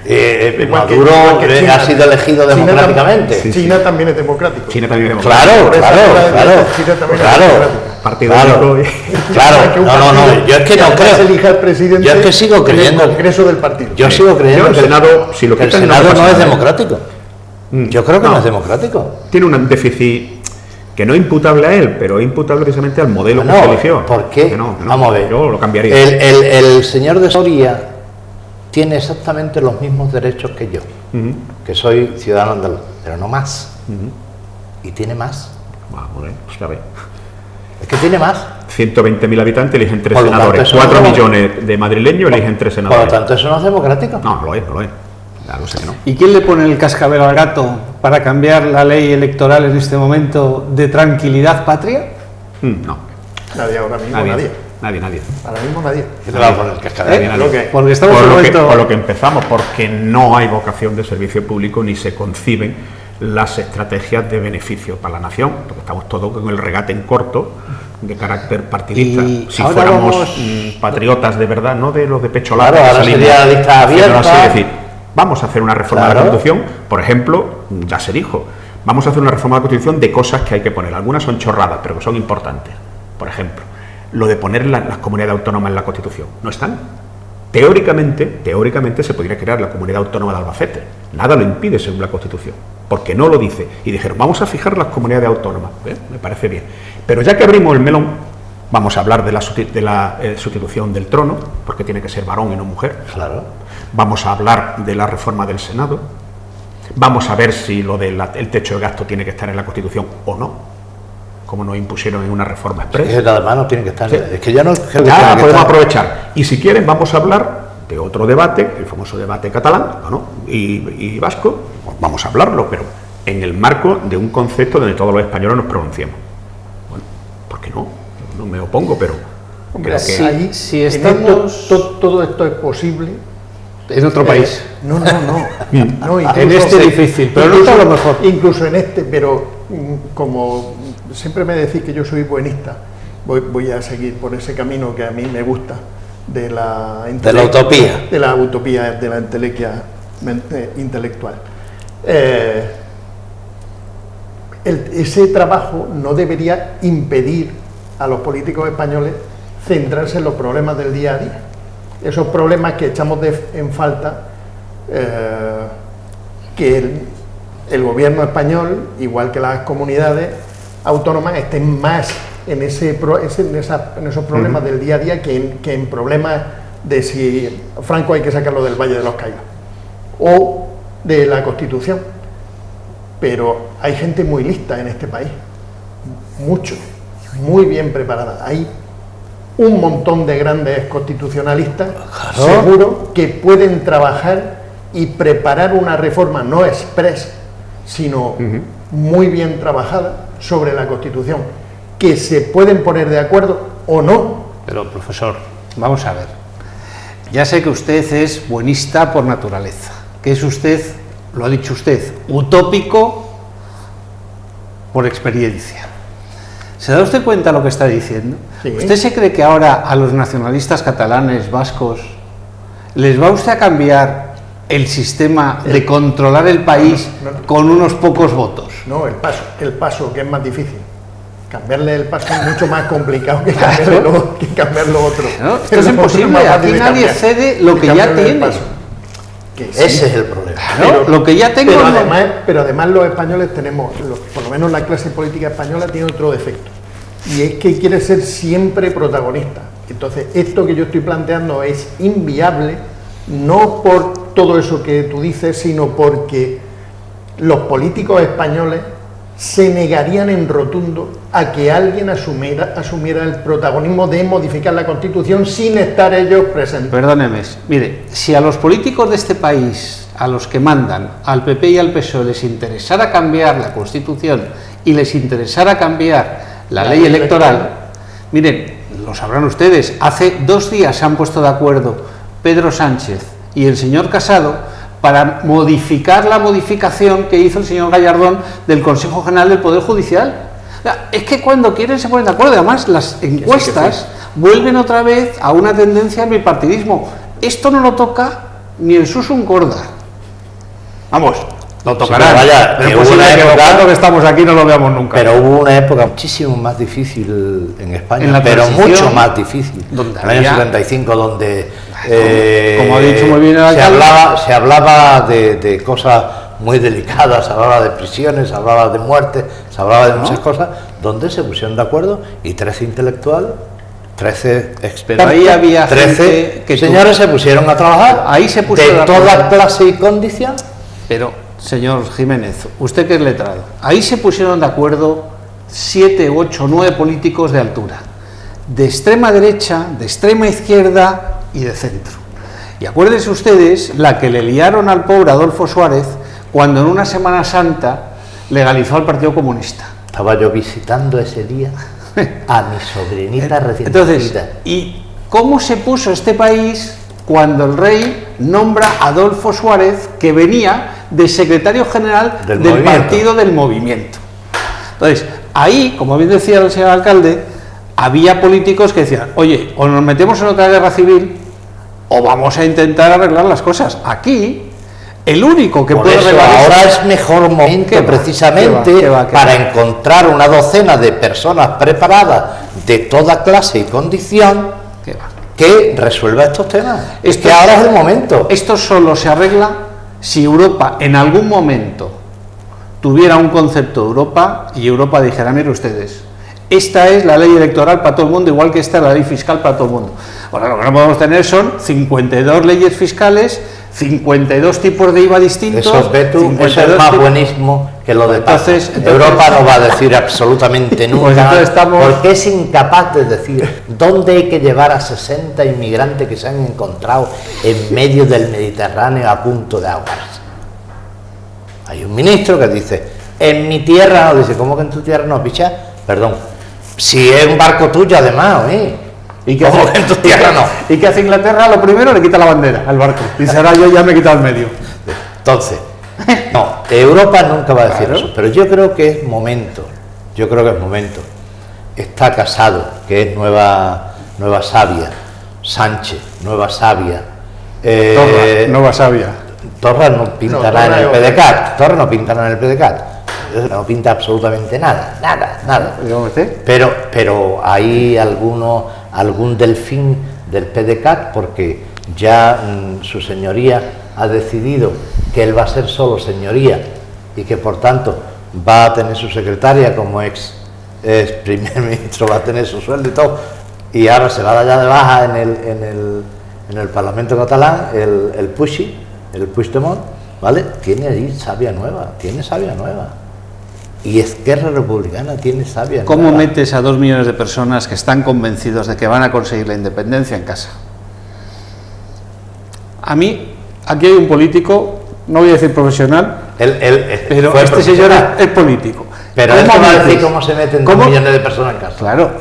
Igual que Maduro China. ha sido elegido China democráticamente. tam- China también es democrático. China también es Claro, democrática. China también es claro. democrático. Partido Claro. único. Claro, Que un no, partido yo es que que no además creo. elija al presidente Yo es que sigo en creyendo- el Congreso del partido. Yo sigo creyendo Yo el que Senado, si lo que el quitan, no Senado pasa no es nada. democrático. Yo creo que no es democrático. Tiene un déficit que no es imputable a él, pero es imputable precisamente al modelo que se eligió. ¿Por qué? Que no, Vamos a ver. Yo lo cambiaría. El señor de Soria tiene exactamente los mismos derechos que yo, Ujú. que soy ciudadano andaluz, pero no más. Ujú. Y tiene más. Vamos, pues ya ve. Es que tiene más. 120.000 habitantes eligen 3 Por lo tanto, senadores. eso 4 no- millones de madrileños eligen 3 Por senadores. lo tanto, eso no es democrático. No, lo es. Ya lo sé que no. ¿Y quién le pone el cascabel al gato para cambiar la ley electoral en este momento de tranquilidad patria? No. Nadie ahora mismo, nadie. Nadie. Ahora mismo nadie. ¿Qué le va a poner el cascabel? Nadie. Lo que- Porque estamos en un momento... Por lo que empezamos, porque no hay vocación de servicio público ni se conciben las estrategias de beneficio para la nación, porque estamos todos con el regate en corto de carácter partidista. Y Si ahora fuéramos vamos- patriotas de verdad, no de los de pecho largo, Claro, que ahora salimos sería lista haciéndolo abierta. es decir, vamos a hacer una reforma de la Claro. Constitución, por ejemplo, ya se dijo, vamos a hacer una reforma de la Constitución de cosas que hay que poner. Algunas son chorradas, pero que son importantes. Por ejemplo, lo de poner las comunidades autónomas en la Constitución. No están. Teóricamente se podría crear la comunidad autónoma de Albacete. Nada lo impide según la Constitución, porque no lo dice. Y dijeron, vamos a fijar las comunidades autónomas. Me parece bien. Pero ya que abrimos el melón, vamos a hablar de la sustitución del trono, porque tiene que ser varón y no mujer. Claro. Vamos a hablar de la reforma del Senado. Vamos a ver si lo del techo de gasto tiene que estar en la Constitución o no, como nos impusieron en una reforma express. Es que además no tiene que estar. Sí. Es que ya no creo que Ya tenga que podemos estar. aprovechar. Y si quieren, vamos a hablar de otro debate, el famoso debate catalán, ¿no? y vasco. Pues vamos a hablarlo, pero en el marco de un concepto donde todos los españoles nos pronunciemos. Bueno, ¿por qué no? No me opongo, pero Hombre, creo que sí. ahí, si en estamos- todo esto es posible. En otro país. No. No, incluso- En este difícil, pero no todo lo mejor. Incluso en este, pero como siempre me decís que yo soy buenista, voy a seguir por ese camino que a mí me gusta, de la utopía. De la utopía, de la entelequia intelectual. Ese trabajo no debería impedir a los políticos españoles centrarse en los problemas del día a día. Esos problemas que echamos en falta, que el gobierno español, igual que las comunidades autónomas, estén más en esos problemas del día a día que en problemas de si Franco hay que sacarlo del Valle de los Caídos o de la Constitución. Pero hay gente muy lista en este país, mucho, muy bien preparada. Hay un montón de grandes constitucionalistas, Claro. seguro, que pueden trabajar y preparar una reforma no express, sino muy bien trabajada sobre la Constitución, que se pueden poner de acuerdo o no. Pero, profesor, vamos a ver. Ya sé que usted es buenista por naturaleza, que es usted, lo ha dicho usted, utópico por experiencia. ¿Se da usted cuenta lo que está diciendo? Sí. ¿Usted se cree que ahora a los nacionalistas catalanes, vascos, les va usted a cambiar el sistema de controlar el país no. con unos pocos votos? No, el paso que es más difícil. Cambiarle el paso es mucho más complicado que cambiar lo otro. ¿No? Esto es Lo otro imposible, más aquí fácil de nadie cambiar cede lo que ya cambiarle el tiene. paso. Que sí, Ese es el problema. ¿No? Lo que ya tengo pero no- además los españoles tenemos, por lo menos la clase política española tiene otro defecto, y es que quiere ser siempre protagonista. Entonces, esto que yo estoy planteando es inviable, no por todo eso que tú dices, sino porque los políticos españoles se negarían en rotundo a que alguien asumiera el protagonismo de modificar la Constitución sin estar ellos presentes. Perdóneme, mire, si a los políticos de este país, a los que mandan, al PP y al PSOE, les interesara cambiar la Constitución y les interesara cambiar la ley electoral, miren, lo sabrán ustedes, hace 2 días se han puesto de acuerdo Pedro Sánchez y el señor Casado para modificar la modificación que hizo el señor Gallardón del Consejo General del Poder Judicial. O sea, es que cuando quieren se ponen de acuerdo. Además, las encuestas vuelven otra vez a una tendencia al bipartidismo. Esto no lo toca ni el Susun Corda. Vamos, lo tocarán. pero vaya, Pero que pues hubo una que época- tanto que estamos aquí no lo veamos nunca. Pero hubo una época muchísimo más difícil en España, En la pero transición, mucho más difícil. donde En el año había- 75, donde como ha dicho muy bien el se alcalde. hablaba de cosas muy delicadas, se hablaba de prisiones, se hablaba de muerte, se hablaba de muchas cosas, donde se pusieron de acuerdo y 13 intelectuales, 13 expertos, Pero ahí había 13 gente que señores se pusieron a trabajar Ahí se pusieron de de toda acuerdo. clase y condición. Pero, señor Jiménez, usted que es letrado, ahí se pusieron de acuerdo 7, 8, 9 políticos de altura, de extrema derecha, de extrema izquierda y de centro. Y acuérdense ustedes la que le liaron al pobre Adolfo Suárez cuando en una Semana Santa legalizó al Partido Comunista. Estaba yo visitando ese día a mi sobrinita recién Entonces, nacida. ¿y cómo se puso este país cuando el rey nombra a Adolfo Suárez, que venía de secretario general del Partido del Movimiento? Entonces, ahí, como bien decía el señor alcalde, había políticos que decían, oye, o nos metemos en otra guerra civil o vamos a intentar arreglar las cosas. Aquí, el único que Por puede eso arreglar ahora es mejor momento ¿Qué va? precisamente ¿Qué va? para encontrar una docena de personas preparadas de toda clase y condición ¿Qué va? que resuelva estos temas. Es Esto- que ahora es el momento. Esto solo se arregla si Europa en algún momento tuviera un concepto de Europa y Europa dijera, mire ustedes, esta es la ley electoral para todo el mundo, igual que esta es la ley fiscal para todo el mundo. Bueno, lo que no podemos tener son 52 leyes fiscales, 52 tipos de IVA distintos. Eso, Beto, eso 52 es más tipos- buenismo que lo de Paco. Entonces- Europa no va a decir absolutamente nunca, Pues entonces estamos- porque es incapaz de decir dónde hay que llevar a 60 inmigrantes que se han encontrado en medio del Mediterráneo a punto de ahogarse. Hay un ministro que dice, en mi tierra no, dice, ¿cómo que en tu tierra no, picha? Perdón, si es un barco tuyo además, ¿Y qué ¿cómo hace? que en tu tierra no? ¿Y qué hace Inglaterra? Lo primero, le quita la bandera al barco. Dice, ahora yo ya me he quitado el medio. Entonces, no, Europa nunca va a decir Claro. eso, pero yo creo que es momento, Está Casado, que es nueva sabia, Sánchez, nueva sabia, Torra, Nueva Sabia. Torra no pintará Torra en el es otra. PDCAT, Torra no pintará en el PDCAT, no pinta absolutamente nada. Dígame usted. Pero hay algún delfín del PDCAT, porque ya su señoría ha decidido que él va a ser solo señoría y que por tanto va a tener su secretaria como ex primer ministro, va a tener su sueldo y todo, y ahora se va a dar ya de baja en el Parlamento catalán el Puigdemont, ¿vale? Tiene ahí sabia nueva. Y Esquerra Republicana tiene sabia ¿Cómo nueva. metes a 2 millones de personas que están convencidos de que van a conseguir la independencia en casa? A mí, aquí hay un político, no voy a decir profesional, pero fue este señor profesional. es político. Pero ¿Cómo esto va a decir metes? cómo se meten ¿Cómo? 2 millones de personas en casa. Claro,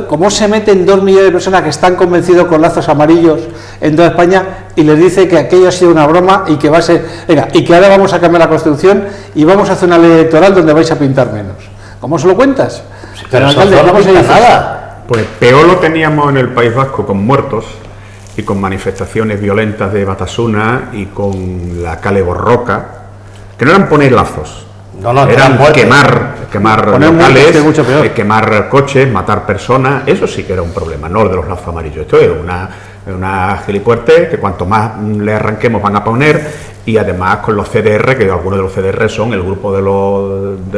¿cómo se meten 2 millones de personas que están convencidos con lazos amarillos en toda España y les dice que aquello ha sido una broma y que va a ser, venga, y que ahora vamos a cambiar la Constitución y vamos a hacer una ley electoral donde vais a pintar menos? ¿Cómo se lo cuentas? Pero alcalde, Sozón no ¿cómo se pinta dice? nada. Pues peor lo teníamos en el País Vasco, con muertos y con manifestaciones violentas de Batasuna y con la Cale Borroca, que no eran poner lazos, No, eran eran muertes. quemar Poner muertes, locales, que es mucho peor. quemar coches, matar personas. Eso sí que era un problema, no el de los lazos amarillos. Esto es una gilipuerte que cuanto más le arranquemos van a poner. Y además con los CDR, que algunos de los CDR son el grupo de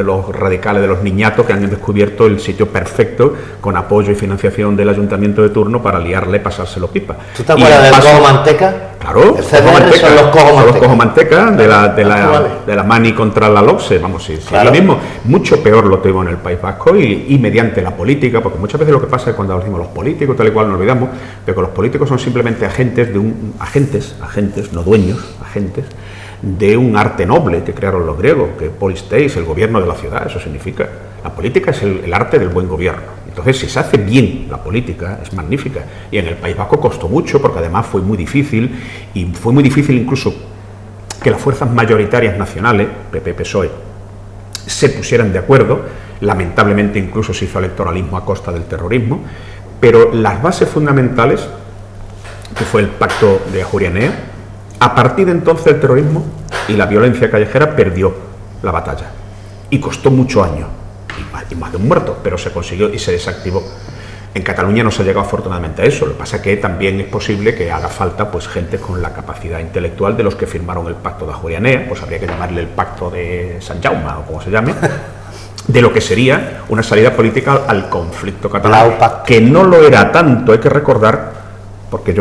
los radicales, de los niñatos, que han descubierto el sitio perfecto con apoyo y financiación del ayuntamiento de turno para liarle, pasárselo pipa. ¿Tú te Y acuerdas de del paso- cojo manteca? Claro, El CDR son los cojo son los manteca. cojo manteca Actuales. de la Mani contra la LOCSE, vamos, sí, Claro. es lo mismo. Mucho peor lo tengo en el País Vasco y mediante la política, porque muchas veces lo que pasa es cuando decimos los políticos, tal y cual, nos olvidamos, pero que los políticos son simplemente agentes, no dueños, agentes de un arte noble que crearon los griegos, que polisteis, el gobierno de la ciudad, eso significa. La política es el arte del buen gobierno. Entonces, si se hace bien la política, es magnífica. Y en el País Vasco costó mucho, porque además fue muy difícil, y fue muy difícil incluso que las fuerzas mayoritarias nacionales, PP, PSOE, se pusieran de acuerdo. Lamentablemente incluso se hizo electoralismo a costa del terrorismo, pero las bases fundamentales, que fue el pacto de Ajuria Enea, a partir de entonces el terrorismo y la violencia callejera perdió la batalla. Y costó muchos años, y más de un muerto, pero se consiguió y se desactivó. En Cataluña no se ha llegado afortunadamente a eso. Lo que pasa es que también es posible que haga falta pues gente con la capacidad intelectual de los que firmaron el pacto de Ajuria Enea, pues habría que llamarle el pacto de San Jaume o como se llame, de lo que sería una salida política al conflicto catalán, que no lo era tanto, hay que recordar, porque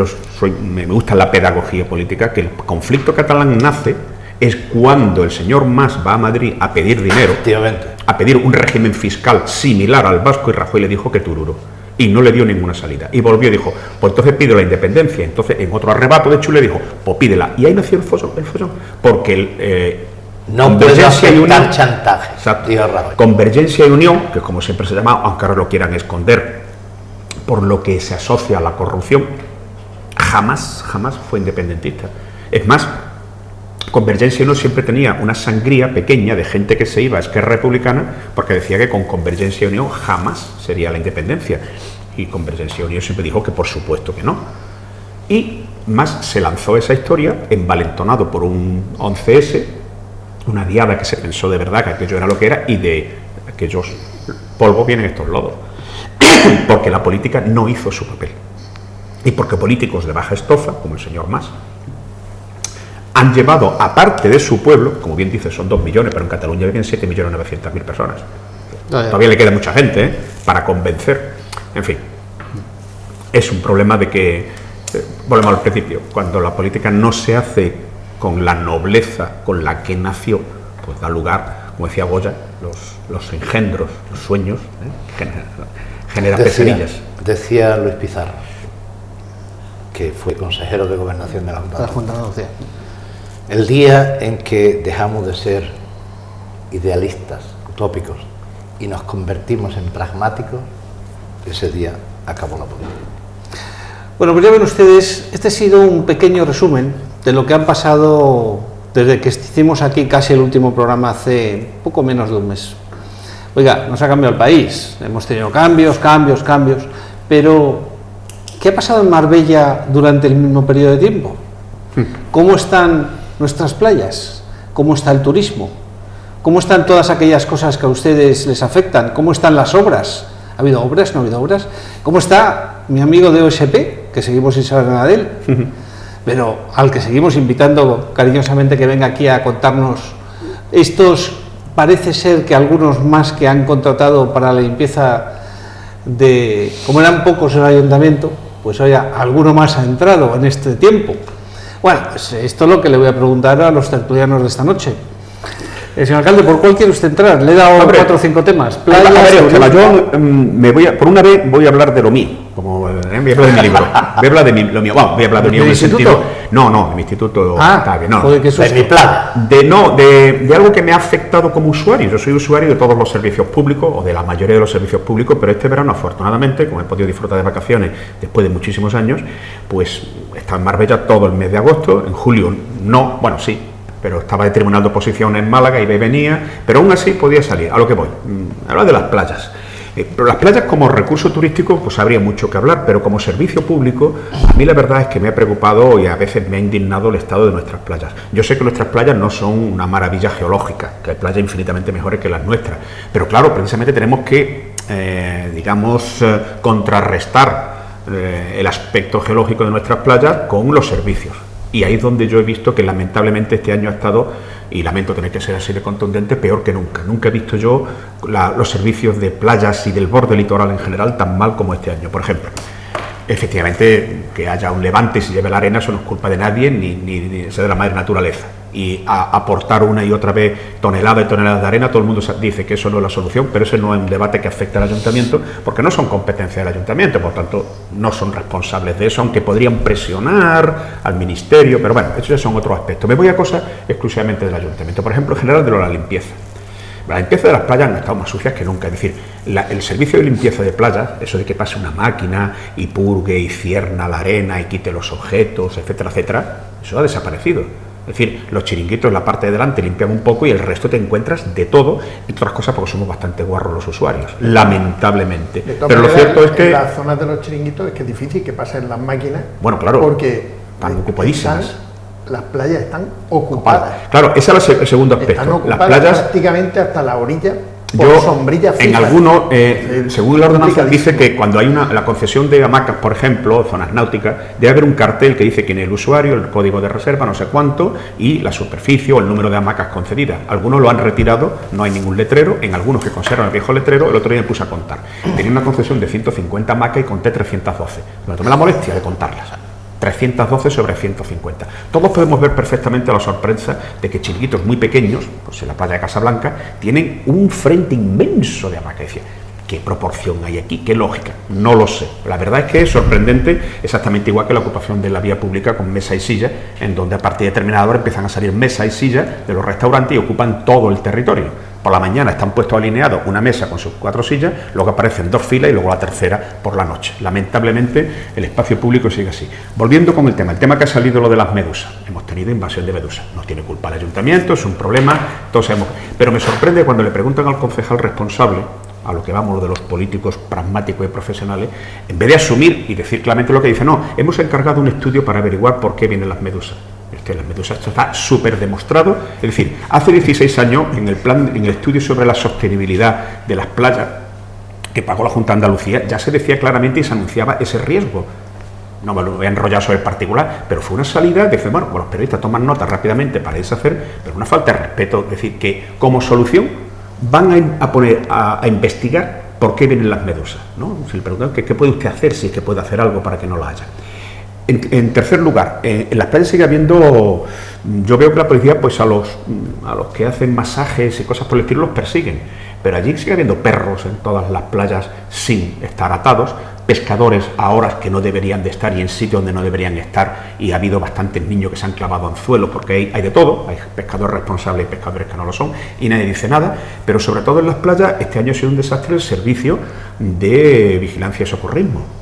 me gusta la pedagogía política, que el conflicto catalán nace es cuando el señor Mas va a Madrid a pedir dinero, Efectivamente. a pedir un régimen fiscal similar al vasco y Rajoy le dijo que tururo. Y no le dio ninguna salida. Y volvió y dijo, pues entonces pido la independencia. Entonces, en otro arrebato, de hecho, le dijo, pues pídela. Y ahí nació el follón. Porque no puede aceptar chantaje. Exacto. Convergencia y Unión, que como siempre se llama, aunque ahora lo quieran esconder, por lo que se asocia a la corrupción, jamás fue independentista. Es más, Convergencia y Unión siempre tenía una sangría pequeña de gente que se iba a Esquerra Republicana porque decía que con Convergencia y Unión jamás sería la independencia. Y Convergencia y Unión siempre dijo que por supuesto que no. Y más se lanzó esa historia envalentonado por un 11S, una diada que se pensó de verdad que aquello era lo que era, y de aquellos polvos vienen estos lodos. Porque la política no hizo su papel. Y porque políticos de baja estofa, como el señor Mas, han llevado, aparte de su pueblo, como bien dice, son 2 millones, pero en Cataluña viven 7.900.000 personas. Todavía le queda mucha gente para convencer. En fin, es un problema de que, volvemos al principio, cuando la política no se hace con la nobleza con la que nació, pues da lugar, como decía Goya, los engendros, los sueños, genera pesadillas. Decía Luis Pizarro, que fue consejero de Gobernación de la Junta de Andalucía. El día en que dejamos de ser idealistas, utópicos, y nos convertimos en pragmáticos, ese día acabó la política. Bueno, pues ya ven ustedes, este ha sido un pequeño resumen de lo que han pasado desde que hicimos aquí casi el último programa hace poco menos de un mes. Oiga, nos ha cambiado el país, hemos tenido cambios, pero ¿qué ha pasado en Marbella durante el mismo periodo de tiempo? ¿Cómo están nuestras playas? ¿Cómo está el turismo? ¿Cómo están todas aquellas cosas que a ustedes les afectan? ¿Cómo están las obras? ¿Ha habido obras? ¿No ha habido obras? ¿Cómo está mi amigo de OSP, que seguimos sin saber nada de él, pero al que seguimos invitando cariñosamente que venga aquí a contarnos estos, parece ser que algunos más que han contratado para la limpieza de, como eran pocos en el ayuntamiento, pues oiga, alguno más ha entrado en este tiempo? Bueno, pues esto es lo que le voy a preguntar a los tertulianos de esta noche. Señor alcalde, ¿por cuál quiere usted entrar? Le he dado 4 o 5 temas. Playas, yo por una vez voy a hablar de lo mío, como voy a hablar de mi libro. Voy a hablar de lo mío. Bueno, voy a hablar de mi instituto. No, de mi instituto. No. Joder, de mi plan. De algo que me ha afectado como usuario. Yo soy usuario de todos los servicios públicos, o de la mayoría de los servicios públicos, pero este verano, afortunadamente, como he podido disfrutar de vacaciones después de muchísimos años, pues he estado en Marbella todo el mes de agosto. En julio no, bueno, sí, pero estaba de tribunal de oposición en Málaga, iba y venía, pero aún así podía salir. A lo que voy, hablar de las playas. Pero las playas como recurso turístico, pues habría mucho que hablar, pero como servicio público, a mí la verdad es que me ha preocupado y a veces me ha indignado el estado de nuestras playas. Yo sé que nuestras playas no son una maravilla geológica, que hay playas infinitamente mejores que las nuestras, pero claro, precisamente tenemos que, contrarrestar el aspecto geológico de nuestras playas con los servicios. Y ahí es donde yo he visto que lamentablemente este año ha estado, y lamento tener que ser así de contundente, peor que nunca. Nunca he visto yo los servicios de playas y del borde litoral en general tan mal como este año. Por ejemplo, efectivamente, que haya un levante y se lleve la arena, eso no es culpa de nadie, ni sea de la madre naturaleza. Y aportar una y otra vez toneladas y toneladas de arena, todo el mundo dice que eso no es la solución, pero ese no es un debate que afecta al ayuntamiento, porque no son competencias del ayuntamiento, por tanto no son responsables de eso, aunque podrían presionar al ministerio, pero bueno, esos ya son otros aspectos. Me voy a cosas exclusivamente del ayuntamiento, por ejemplo, en general de la limpieza. La limpieza de las playas han estado más sucias que nunca, es decir, el servicio de limpieza de playas, eso de que pase una máquina y purgue y cierna la arena y quite los objetos, etcétera, etcétera, eso ha desaparecido. Es decir, los chiringuitos en la parte de delante limpian un poco y el resto te encuentras de todo, y otras cosas porque somos bastante guarros los usuarios, lamentablemente. Pero lo cierto es que en las zonas de los chiringuitos es que es difícil que pasen las máquinas. Bueno, claro, porque están ocupadísimas. Las playas están ocupadas. Claro, ese es el segundo aspecto. Están ocupadas las playas prácticamente hasta la orilla. Por sombrillas fijas. En algunos, según la ordenanza, dice que cuando hay la concesión de hamacas, por ejemplo, zonas náuticas, debe haber un cartel que dice quién es el usuario, el código de reserva, no sé cuánto, y la superficie o el número de hamacas concedidas. Algunos lo han retirado, no hay ningún letrero, en algunos que conservan el viejo letrero, el otro día me puse a contar. Tenía una concesión de 150 hamacas y conté 312. Me tomé la molestia de contarlas. 312 sobre 150. Todos podemos ver perfectamente la sorpresa de que chiringuitos muy pequeños, pues en la playa de Casablanca, tienen un frente inmenso de hamaca. ¿Qué proporción hay aquí? ¿Qué lógica? No lo sé. La verdad es que es sorprendente, exactamente igual que la ocupación de la vía pública con mesa y silla, en donde a partir de determinada hora empiezan a salir mesa y silla de los restaurantes y ocupan todo el territorio. Por la mañana están puestos alineados una mesa con sus 4 sillas, luego aparecen 2 filas y luego la tercera por la noche. Lamentablemente el espacio público sigue así. Volviendo con el tema que ha salido lo de las medusas. Hemos tenido invasión de medusas. No tiene culpa el ayuntamiento, es un problema, todos sabemos. Pero me sorprende cuando le preguntan al concejal responsable, a lo que vamos, lo de los políticos pragmáticos y profesionales, en vez de asumir y decir claramente lo que dice, no, hemos encargado un estudio para averiguar por qué vienen las medusas. Las medusas, esto está súper demostrado. Es decir, hace 16 años, en el estudio sobre la sostenibilidad de las playas que pagó la Junta de Andalucía, ya se decía claramente y se anunciaba ese riesgo. No me lo voy a enrollar sobre el particular, pero fue una salida de que, bueno, los periodistas toman nota rápidamente para deshacer, pero una falta de respeto. Es decir, que como solución van a poner a investigar por qué vienen las medusas, ¿no? Si le preguntan qué puede usted hacer, si es que puede hacer algo para que no la haya. En tercer lugar, en las playas sigue habiendo, yo veo que la policía pues a los que hacen masajes y cosas por el estilo los persiguen, pero allí sigue habiendo perros en todas las playas sin estar atados, pescadores a horas que no deberían de estar y en sitios donde no deberían estar, y ha habido bastantes niños que se han clavado anzuelos, porque hay de todo, hay pescadores responsables y pescadores que no lo son, y nadie dice nada, pero sobre todo en las playas este año ha sido un desastre el servicio de vigilancia y socorrismo.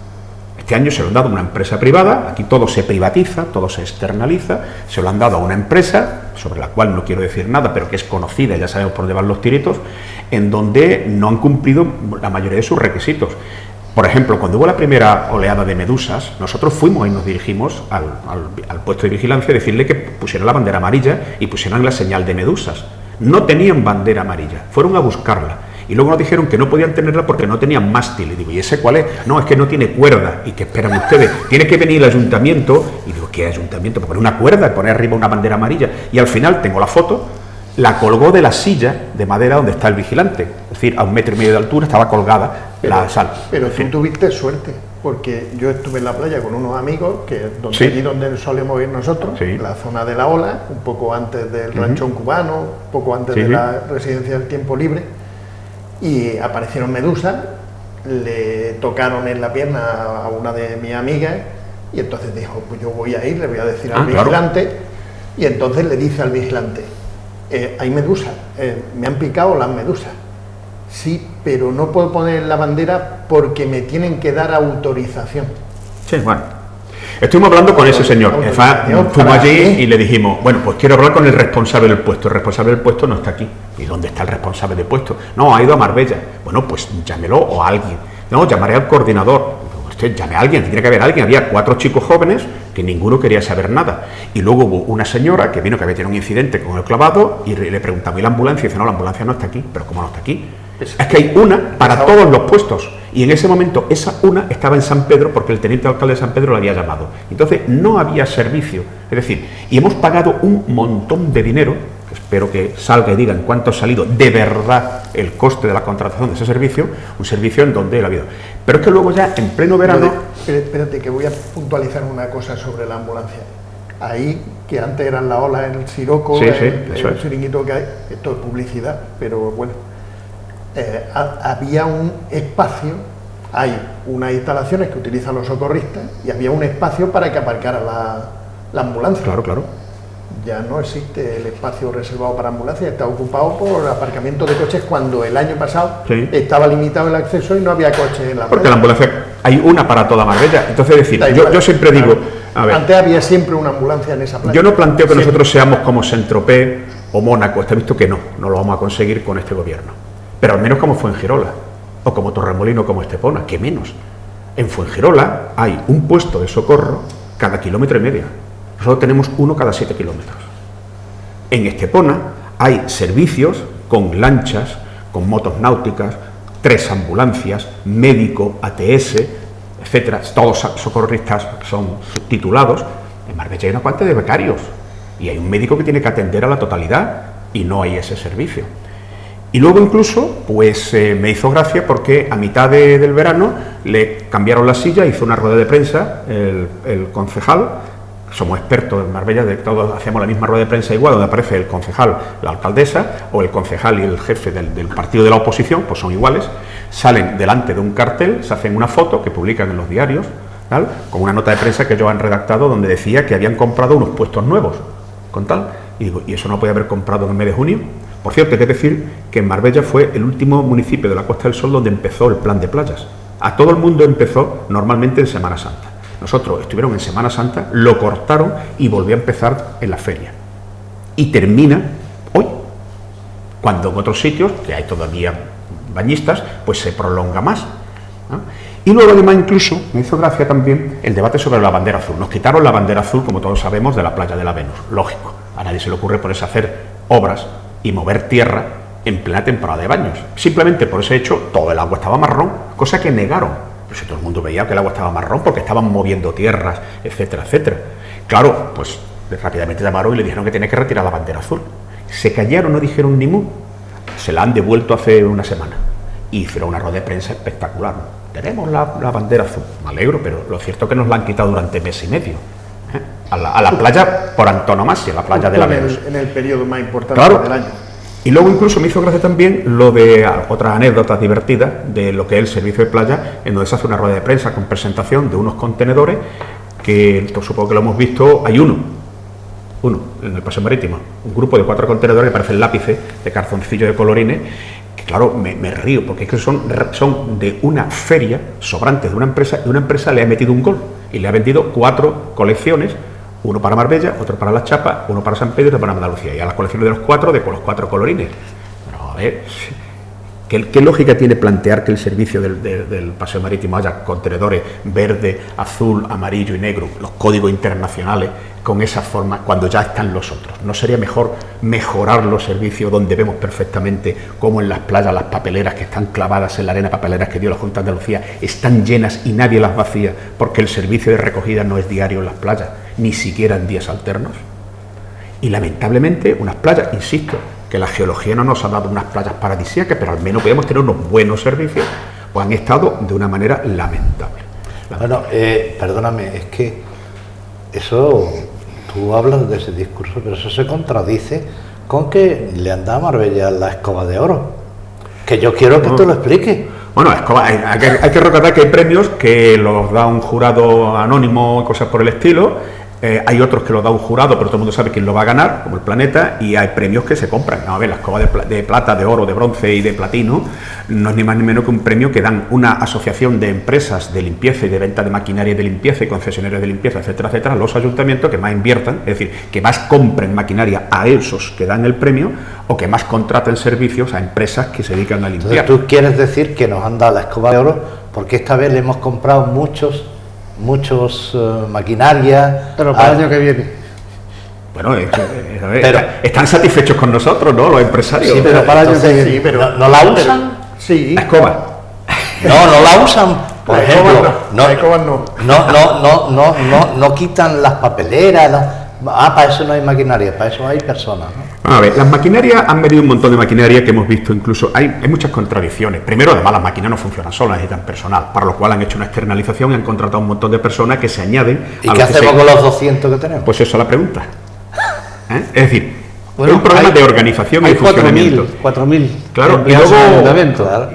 Este año se lo han dado a una empresa privada, aquí todo se privatiza, todo se externaliza, se lo han dado a una empresa, sobre la cual no quiero decir nada, pero que es conocida, ya sabemos por dónde van los tiritos, en donde no han cumplido la mayoría de sus requisitos. Por ejemplo, cuando hubo la primera oleada de medusas, nosotros fuimos y nos dirigimos al puesto de vigilancia a decirle que pusieran la bandera amarilla y pusieran la señal de medusas. No tenían bandera amarilla, fueron a buscarla. Y luego nos dijeron que no podían tenerla porque no tenían mástil. Y digo, ¿y ese cuál es? No, es que no tiene cuerda. ¿Y qué esperan ustedes? Tiene que venir el ayuntamiento. Y digo, ¿qué ayuntamiento? Para poner una cuerda y poner arriba una bandera amarilla. Y al final tengo la foto, la colgó de la silla de madera donde está el vigilante. Es decir, a 1,5 metros de altura estaba colgada la sal. Pero tú tuviste suerte, porque yo estuve en la playa con unos amigos, Sí. allí donde solemos ir nosotros, Sí. la zona de la Ola, un poco antes del ranchón cubano, un poco antes de la residencia del tiempo libre. Y aparecieron medusas, le tocaron en la pierna a una de mis amigas y entonces dijo, pues yo voy a ir, le voy a decir al vigilante, y entonces le dice al vigilante, hay medusas, me han picado las medusas. Sí, pero no puedo poner la bandera porque me tienen que dar autorización. Sí, bueno. Estuvimos hablando con ese señor. Fuimos allí y le dijimos, bueno, pues quiero hablar con el responsable del puesto. El responsable del puesto no está aquí. ¿Y dónde está el responsable del puesto? No, ha ido a Marbella. Bueno, pues llámelo o a alguien. No, llamaré al coordinador. Usted llame a alguien, tiene que haber alguien. Había 4 chicos jóvenes que ninguno quería saber nada. Y luego hubo una señora que vino, que había tenido un incidente con el clavado, y le preguntamos, ¿y la ambulancia? Y dice, no, la ambulancia no está aquí. ¿Pero cómo no está aquí? Es que hay una para todos los puestos. Y en ese momento esa una estaba en San Pedro porque el teniente alcalde de San Pedro la había llamado. Entonces no había servicio. Es decir, y hemos pagado un montón de dinero, que espero que salga y diga en cuánto ha salido de verdad el coste de la contratación de ese servicio, un servicio en donde él ha habido. Pero es que luego ya en pleno verano... Espérate, que voy a puntualizar una cosa sobre la ambulancia. Ahí, que antes eran la Ola, el Siroco, el chiringuito que hay, esto es publicidad, pero bueno... había un espacio, hay unas instalaciones que utilizan los socorristas y había un espacio para que aparcara la ambulancia. Claro. Ya no existe el espacio reservado para ambulancia, está ocupado por aparcamiento de coches cuando el año pasado estaba limitado el acceso y no había coches en la playa. Porque la ambulancia, hay una para toda Marbella. Entonces, es decir, yo siempre digo... A ver, antes había siempre una ambulancia en esa playa. Yo no planteo que nosotros seamos como Saint-Tropez o Mónaco, está visto que no lo vamos a conseguir con este gobierno. Pero al menos como Fuengirola, o como Torremolino, como Estepona, que menos. En Fuengirola hay un puesto de socorro cada 1,5 kilómetros. Nosotros tenemos uno cada 7 kilómetros. En Estepona hay servicios con lanchas, con motos náuticas, 3 ambulancias, médico, ATS, etcétera. Todos socorristas son subtitulados. En Marbella hay una cuanta de becarios y hay un médico que tiene que atender a la totalidad y no hay ese servicio. Y luego incluso, pues me hizo gracia porque a mitad del verano le cambiaron la silla, hizo una rueda de prensa el concejal. Somos expertos en Marbella, de todos hacemos la misma rueda de prensa igual, donde aparece el concejal, la alcaldesa, o el concejal y el jefe del partido de la oposición, pues son iguales, salen delante de un cartel, se hacen una foto que publican en los diarios, ¿tal?, con una nota de prensa que ellos han redactado donde decía que habían comprado unos puestos nuevos, con tal, y digo, ¿y eso no podía haber comprado en el mes de junio? Por cierto, hay que decir que en Marbella fue el último municipio de la Costa del Sol donde empezó el plan de playas. A todo el mundo empezó normalmente en Semana Santa. Nosotros estuvieron en Semana Santa, lo cortaron y volvió a empezar en la feria. Y termina hoy, cuando en otros sitios, que hay todavía bañistas, pues se prolonga más, ¿no? Y luego además incluso me hizo gracia también el debate sobre la bandera azul. Nos quitaron la bandera azul, como todos sabemos, de la playa de la Venus. Lógico, a nadie se le ocurre ponerse a hacer obras y mover tierra en plena temporada de baños. Simplemente por ese hecho todo el agua estaba marrón, cosa que negaron. Pues si todo el mundo veía que el agua estaba marrón porque estaban moviendo tierras, etcétera, etcétera. Claro, pues rápidamente llamaron y le dijeron que tenía que retirar la bandera azul. Se callaron, no dijeron ni mu. Se la han devuelto hace una semana. Y hicieron una rueda de prensa espectacular, ¿no? Tenemos la bandera azul. Me alegro, pero lo cierto es que nos la han quitado durante mes y medio. A la playa por antonomasia, la playa de la Venus. En el periodo más importante, claro, del año. Y luego incluso me hizo gracia también lo de otras anécdotas divertidas de lo que es el servicio de playa, en donde se hace una rueda de prensa con presentación de unos contenedores que, supongo que lo hemos visto, hay uno en el paseo marítimo, un grupo de 4 contenedores que parecen lápices de cartoncillo de colorines, que claro, me río, porque es que son de una feria sobrantes de una empresa, y una empresa le ha metido un gol y le ha vendido 4 colecciones, uno para Marbella, otro para Las Chapas, uno para San Pedro y otro para Andalucía, y a las colecciones de los 4, de con los 4 colorines. Pero a ver, ¿qué lógica tiene plantear que el servicio del paseo marítimo haya contenedores verde, azul, amarillo y negro, los códigos internacionales, con esa forma, cuando ya están los otros? ¿No sería mejor mejorar los servicios donde vemos perfectamente cómo en las playas las papeleras que están clavadas en la arena, papeleras que dio la Junta de Andalucía, están llenas y nadie las vacía porque el servicio de recogida no es diario en las playas, ni siquiera en días alternos? Y lamentablemente unas playas, insisto, que la geología no nos ha dado unas playas paradisíacas, pero al menos podemos tener unos buenos servicios, pues han estado de una manera lamentable. Bueno, perdóname, es que eso, tú hablas de ese discurso, pero eso se contradice con que le han dado a Marbella la escoba de oro, que yo quiero que tú lo expliques. Bueno, hay que recordar que hay premios que los da un jurado anónimo y cosas por el estilo. Hay otros que los da un jurado, pero todo el mundo sabe quién lo va a ganar, como el Planeta, y hay premios que se compran. A ver, la escoba de plata, de oro, de bronce y de platino no es ni más ni menos que un premio que dan una asociación de empresas de limpieza y de venta de maquinaria de limpieza y concesionarios de limpieza, etcétera, etcétera, los ayuntamientos que más inviertan, es decir, que más compren maquinaria a esos que dan el premio o que más contraten servicios a empresas que se dedican a limpiar. Entonces, ¿tú quieres decir que nos han dado la escoba de oro porque esta vez le hemos comprado muchos maquinaria? Pero para el año que viene. Bueno, pero están satisfechos con nosotros, ¿no? Los empresarios. Sí, pero para el año que viene. Sí, pero ¿No la usan? Sí. La escoba. No la usan. Por La ejemplo, escoba no. no quitan las papeleras. No. Para eso no hay maquinaria, para eso hay personas, ¿no? A ver, las maquinarias han venido un montón de maquinaria que hemos visto, incluso hay muchas contradicciones. Primero, además, las máquinas no funcionan solas, necesitan personal, para lo cual han hecho una externalización y han contratado un montón de personas que se añaden. ¿Y qué hacemos con los 200 que tenemos? Pues eso es la pregunta. Es decir, es un problema de organización y funcionamiento. 4.000. Claro,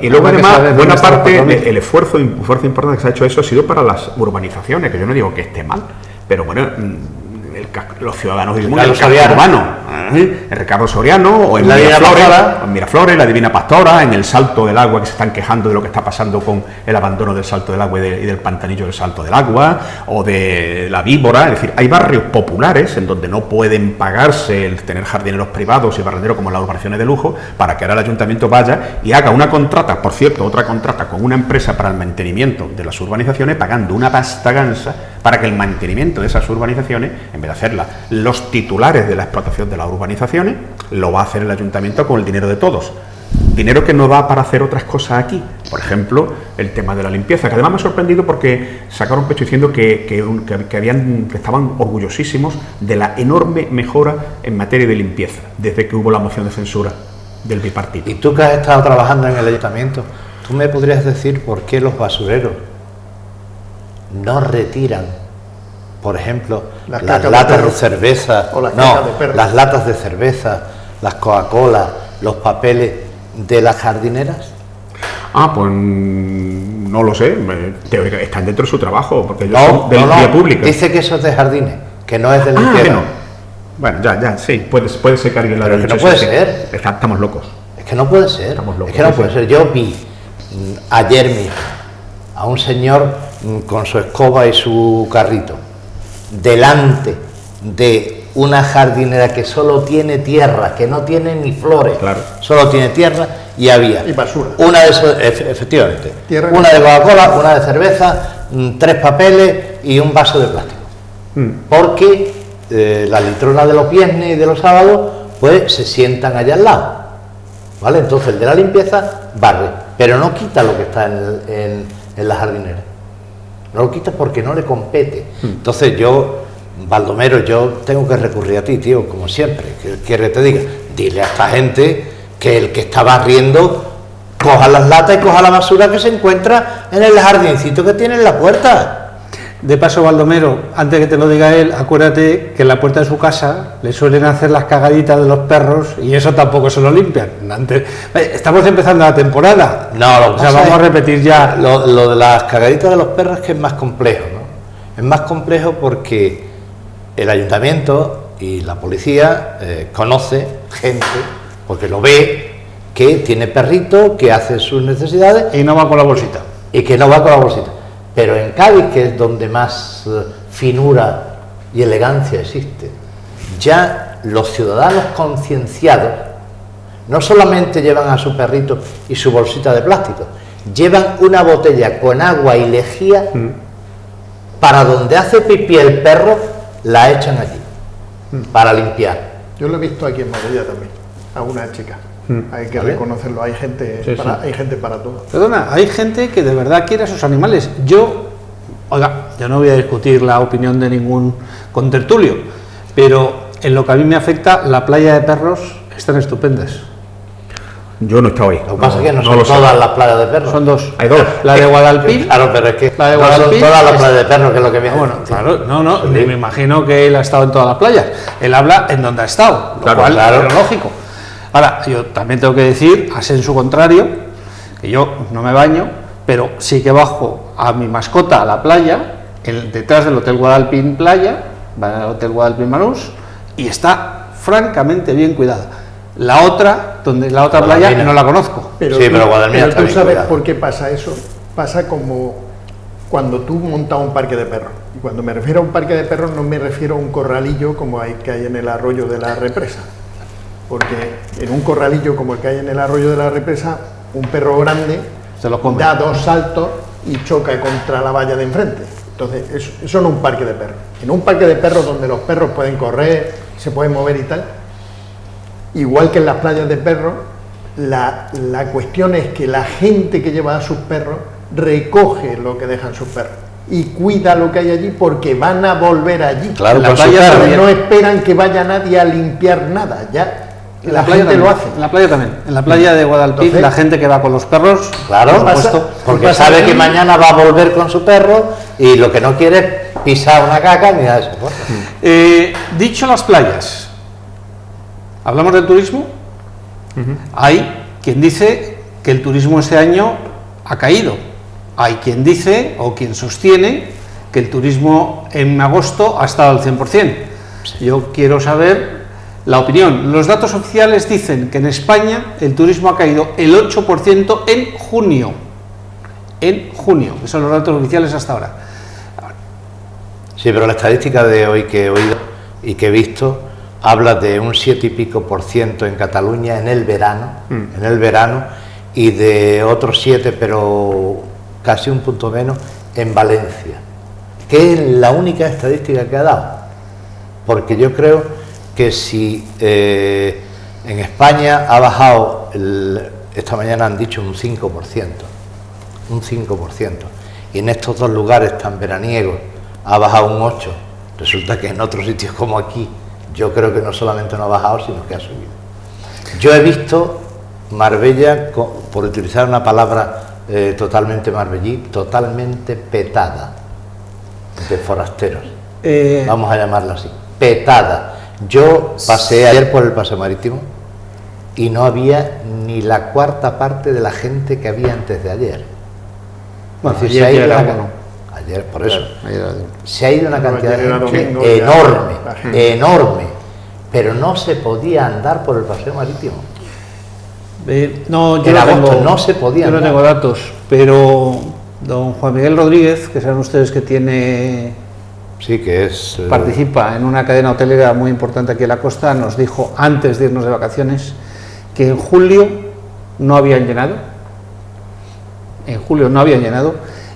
y luego además, buena parte del esfuerzo importante que se ha hecho eso ha sido para las urbanizaciones, que yo no digo que esté mal, pero bueno, los ciudadanos vivimos en el casco urbano, en Ricardo Soriano o en Miraflores, la Divina Pastora, en el Salto del Agua, que se están quejando de lo que está pasando con el abandono del Salto del Agua y del pantanillo del Salto del Agua, o de la Víbora. Es decir, hay barrios populares en donde no pueden pagarse el tener jardineros privados y barrenderos como las urbanizaciones de lujo, para que ahora el ayuntamiento vaya y haga una contrata, por cierto, otra contrata con una empresa para el mantenimiento de las urbanizaciones, pagando una pasta gansa para que el mantenimiento de esas urbanizaciones, en vez de hacerla los titulares de la explotación de las urbanizaciones, lo va a hacer el ayuntamiento con el dinero de todos. Dinero que no da para hacer otras cosas aquí. Por ejemplo, el tema de la limpieza, que además me ha sorprendido porque sacaron pecho diciendo que estaban orgullosísimos de la enorme mejora en materia de limpieza desde que hubo la moción de censura del bipartito. Y tú que has estado trabajando en el ayuntamiento, ¿tú me podrías decir por qué los basureros no retiran, por ejemplo, las latas de cerveza, o las cacas de perro? las latas de cerveza, las Coca-Cola, los papeles de las jardineras? Pues no lo sé, están dentro de su trabajo, porque ellos son de vía pública. Dice que eso es de jardines, que no es del limpieza. Bueno, ya, sí, puede ser que alguien lo haya Pero dicho. que no puede sí. ser. Estamos locos. Es que no puede ser. Estamos locos, Es que no sí, puede sí. ser. Yo vi ayer mismo a un señor con su escoba y su carrito delante de una jardinera que solo tiene tierra, que no tiene ni flores, Claro. solo tiene tierra, y había Y basura. una de efectivamente, Tierra y una de basura. Coca-Cola, una de cerveza, 3 papeles y un vaso de plástico. Porque la litrona de los viernes y de los sábados pues se sientan allá al lado, ¿vale? Entonces el de la limpieza barre, pero no quita lo que está en la jardinera, no lo quita porque no le compete. Entonces yo, Baldomero, yo tengo que recurrir a ti, tío, como siempre, que quiere que te diga, dile a esta gente que el que está barriendo coja las latas y coja la basura que se encuentra en el jardincito que tiene en la puerta. De paso, Baldomero, antes que te lo diga él, acuérdate que en la puerta de su casa le suelen hacer las cagaditas de los perros y eso tampoco se lo limpian. Estamos empezando la temporada. No, lo que o sea, pasa vamos es a repetir ya. Lo de las cagaditas de los perros es que es más complejo, ¿no? Es más complejo porque el ayuntamiento y la policía conoce gente, porque lo ve, que tiene perrito, que hace sus necesidades Y no va con la bolsita. y que no va con la bolsita. Pero en Cádiz, que es donde más finura y elegancia existe, ya los ciudadanos concienciados no solamente llevan a su perrito y su bolsita de plástico, llevan una botella con agua y lejía para donde hace pipí el perro, la echan allí para limpiar. Yo lo he visto aquí en Marbella también, a una chica. Hay que ¿Vale? reconocerlo, hay gente, Sí, para, sí. hay gente para todo. Perdona, hay gente que de verdad quiere a sus animales. Yo no voy a discutir la opinión de ningún contertulio, pero en lo que a mí me afecta, la playa de perros están estupendas. Yo no he estado ahí. Lo que pasa es que no lo son sé. todas las playas de perros. Son dos. Hay dos. La de Guadalpín. Claro, pero es que La de no son Guadalpín todas las es- playas de perros, que es lo que viene. Bueno, claro, no, Sí. me imagino que él ha estado en todas las playas. Él habla en donde ha estado, lo Claro, cual claro. es lógico. Ahora, yo también tengo que decir, a sensu contrario, que yo no me baño, pero sí que bajo a mi mascota a la playa, detrás del Hotel Guadalpín Playa, va al Hotel Guadalpín Manús, y está francamente bien cuidada. La otra playa, Guadalmina. no la conozco. Sí, pero Guadalmina está tú bien sabes cuidado. por qué pasa eso. Pasa como cuando tú montas un parque de perros. Y cuando me refiero a un parque de perros no me refiero a un corralillo como hay que hay en el arroyo de la represa. Porque en un corralillo como el que hay en el arroyo de la represa, un perro grande Se lo come. da 2 saltos y choca contra la valla de enfrente. Entonces, eso no es un parque de perros. En un parque de perros donde los perros pueden correr, se pueden mover y tal, igual que en las playas de perros, la cuestión es que la gente que lleva a sus perros recoge lo que dejan sus perros y cuida lo que hay allí porque van a volver allí. Claro, En la con su playa perro. también. No esperan que vaya nadie a limpiar nada, ya En la playa gente lo también, hace. En la playa también. En la playa de Guadalpín, Entonces- la gente que va con los perros, Claro, por supuesto. porque pasa sabe aquí? que mañana va a volver con su perro y lo que no quiere es pisar una caca ni nada de eso. Dicho las playas, ¿hablamos del turismo? Hay quien dice que el turismo este año ha caído. Hay quien dice o quien sostiene que el turismo en agosto ha estado al 100%. Yo quiero saber la opinión. Los datos oficiales dicen que en España el turismo ha caído el 8% en junio. En junio, esos son los datos oficiales hasta ahora. Sí, pero la estadística de hoy que he oído y que he visto habla de un 7 y pico % en Cataluña en el verano, y de otros 7, pero casi un punto menos, en Valencia, que es la única estadística que ha dado. Porque yo creo que si en España ha bajado, esta mañana han dicho un 5%, y en estos dos lugares tan veraniegos ha bajado un 8%, resulta que en otros sitios como aquí, yo creo que no solamente no ha bajado, sino que ha subido. Yo he visto Marbella, por utilizar una palabra totalmente marbellí, totalmente petada de forasteros. Vamos a llamarla así, petada. Yo pasé ayer por el paseo marítimo y no había ni la cuarta parte de la gente que había antes de ayer. Bueno, Es decir, ayer, ayer, por eso, Ayer- se ha ido una cantidad de ayer era gente domingo, ya enorme, la gente. enorme, pero no se podía andar por el paseo marítimo. no, yo En no agosto tengo- no se podía Yo no andar. tengo datos, pero don Juan Miguel Rodríguez, que saben ustedes que tiene Sí, que es... participa en una cadena hotelera muy importante aquí en la costa, nos dijo antes de irnos de vacaciones que en julio no habían llenado,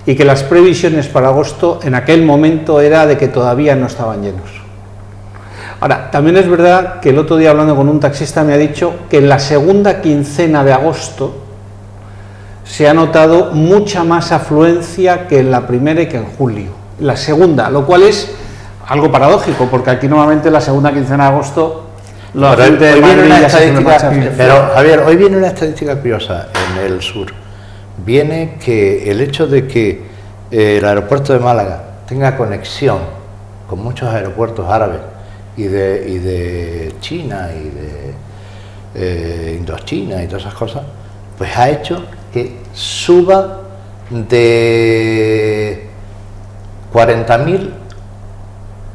y que las previsiones para agosto en aquel momento era de que todavía no estaban llenos. Ahora, también es verdad que el otro día hablando con un taxista me ha dicho que en la segunda quincena de agosto se ha notado mucha más afluencia que en la primera y que en julio. La segunda, lo cual es algo paradójico, porque aquí normalmente la segunda quincena de agosto la Pero gente de hoy viene Madrid una ya se suele estadística, marchar. pero Javier, hoy viene una estadística curiosa en el sur. Viene que el hecho de que el aeropuerto de Málaga tenga conexión con muchos aeropuertos árabes y de China y de Indochina y todas esas cosas, pues ha hecho que suba de 40.000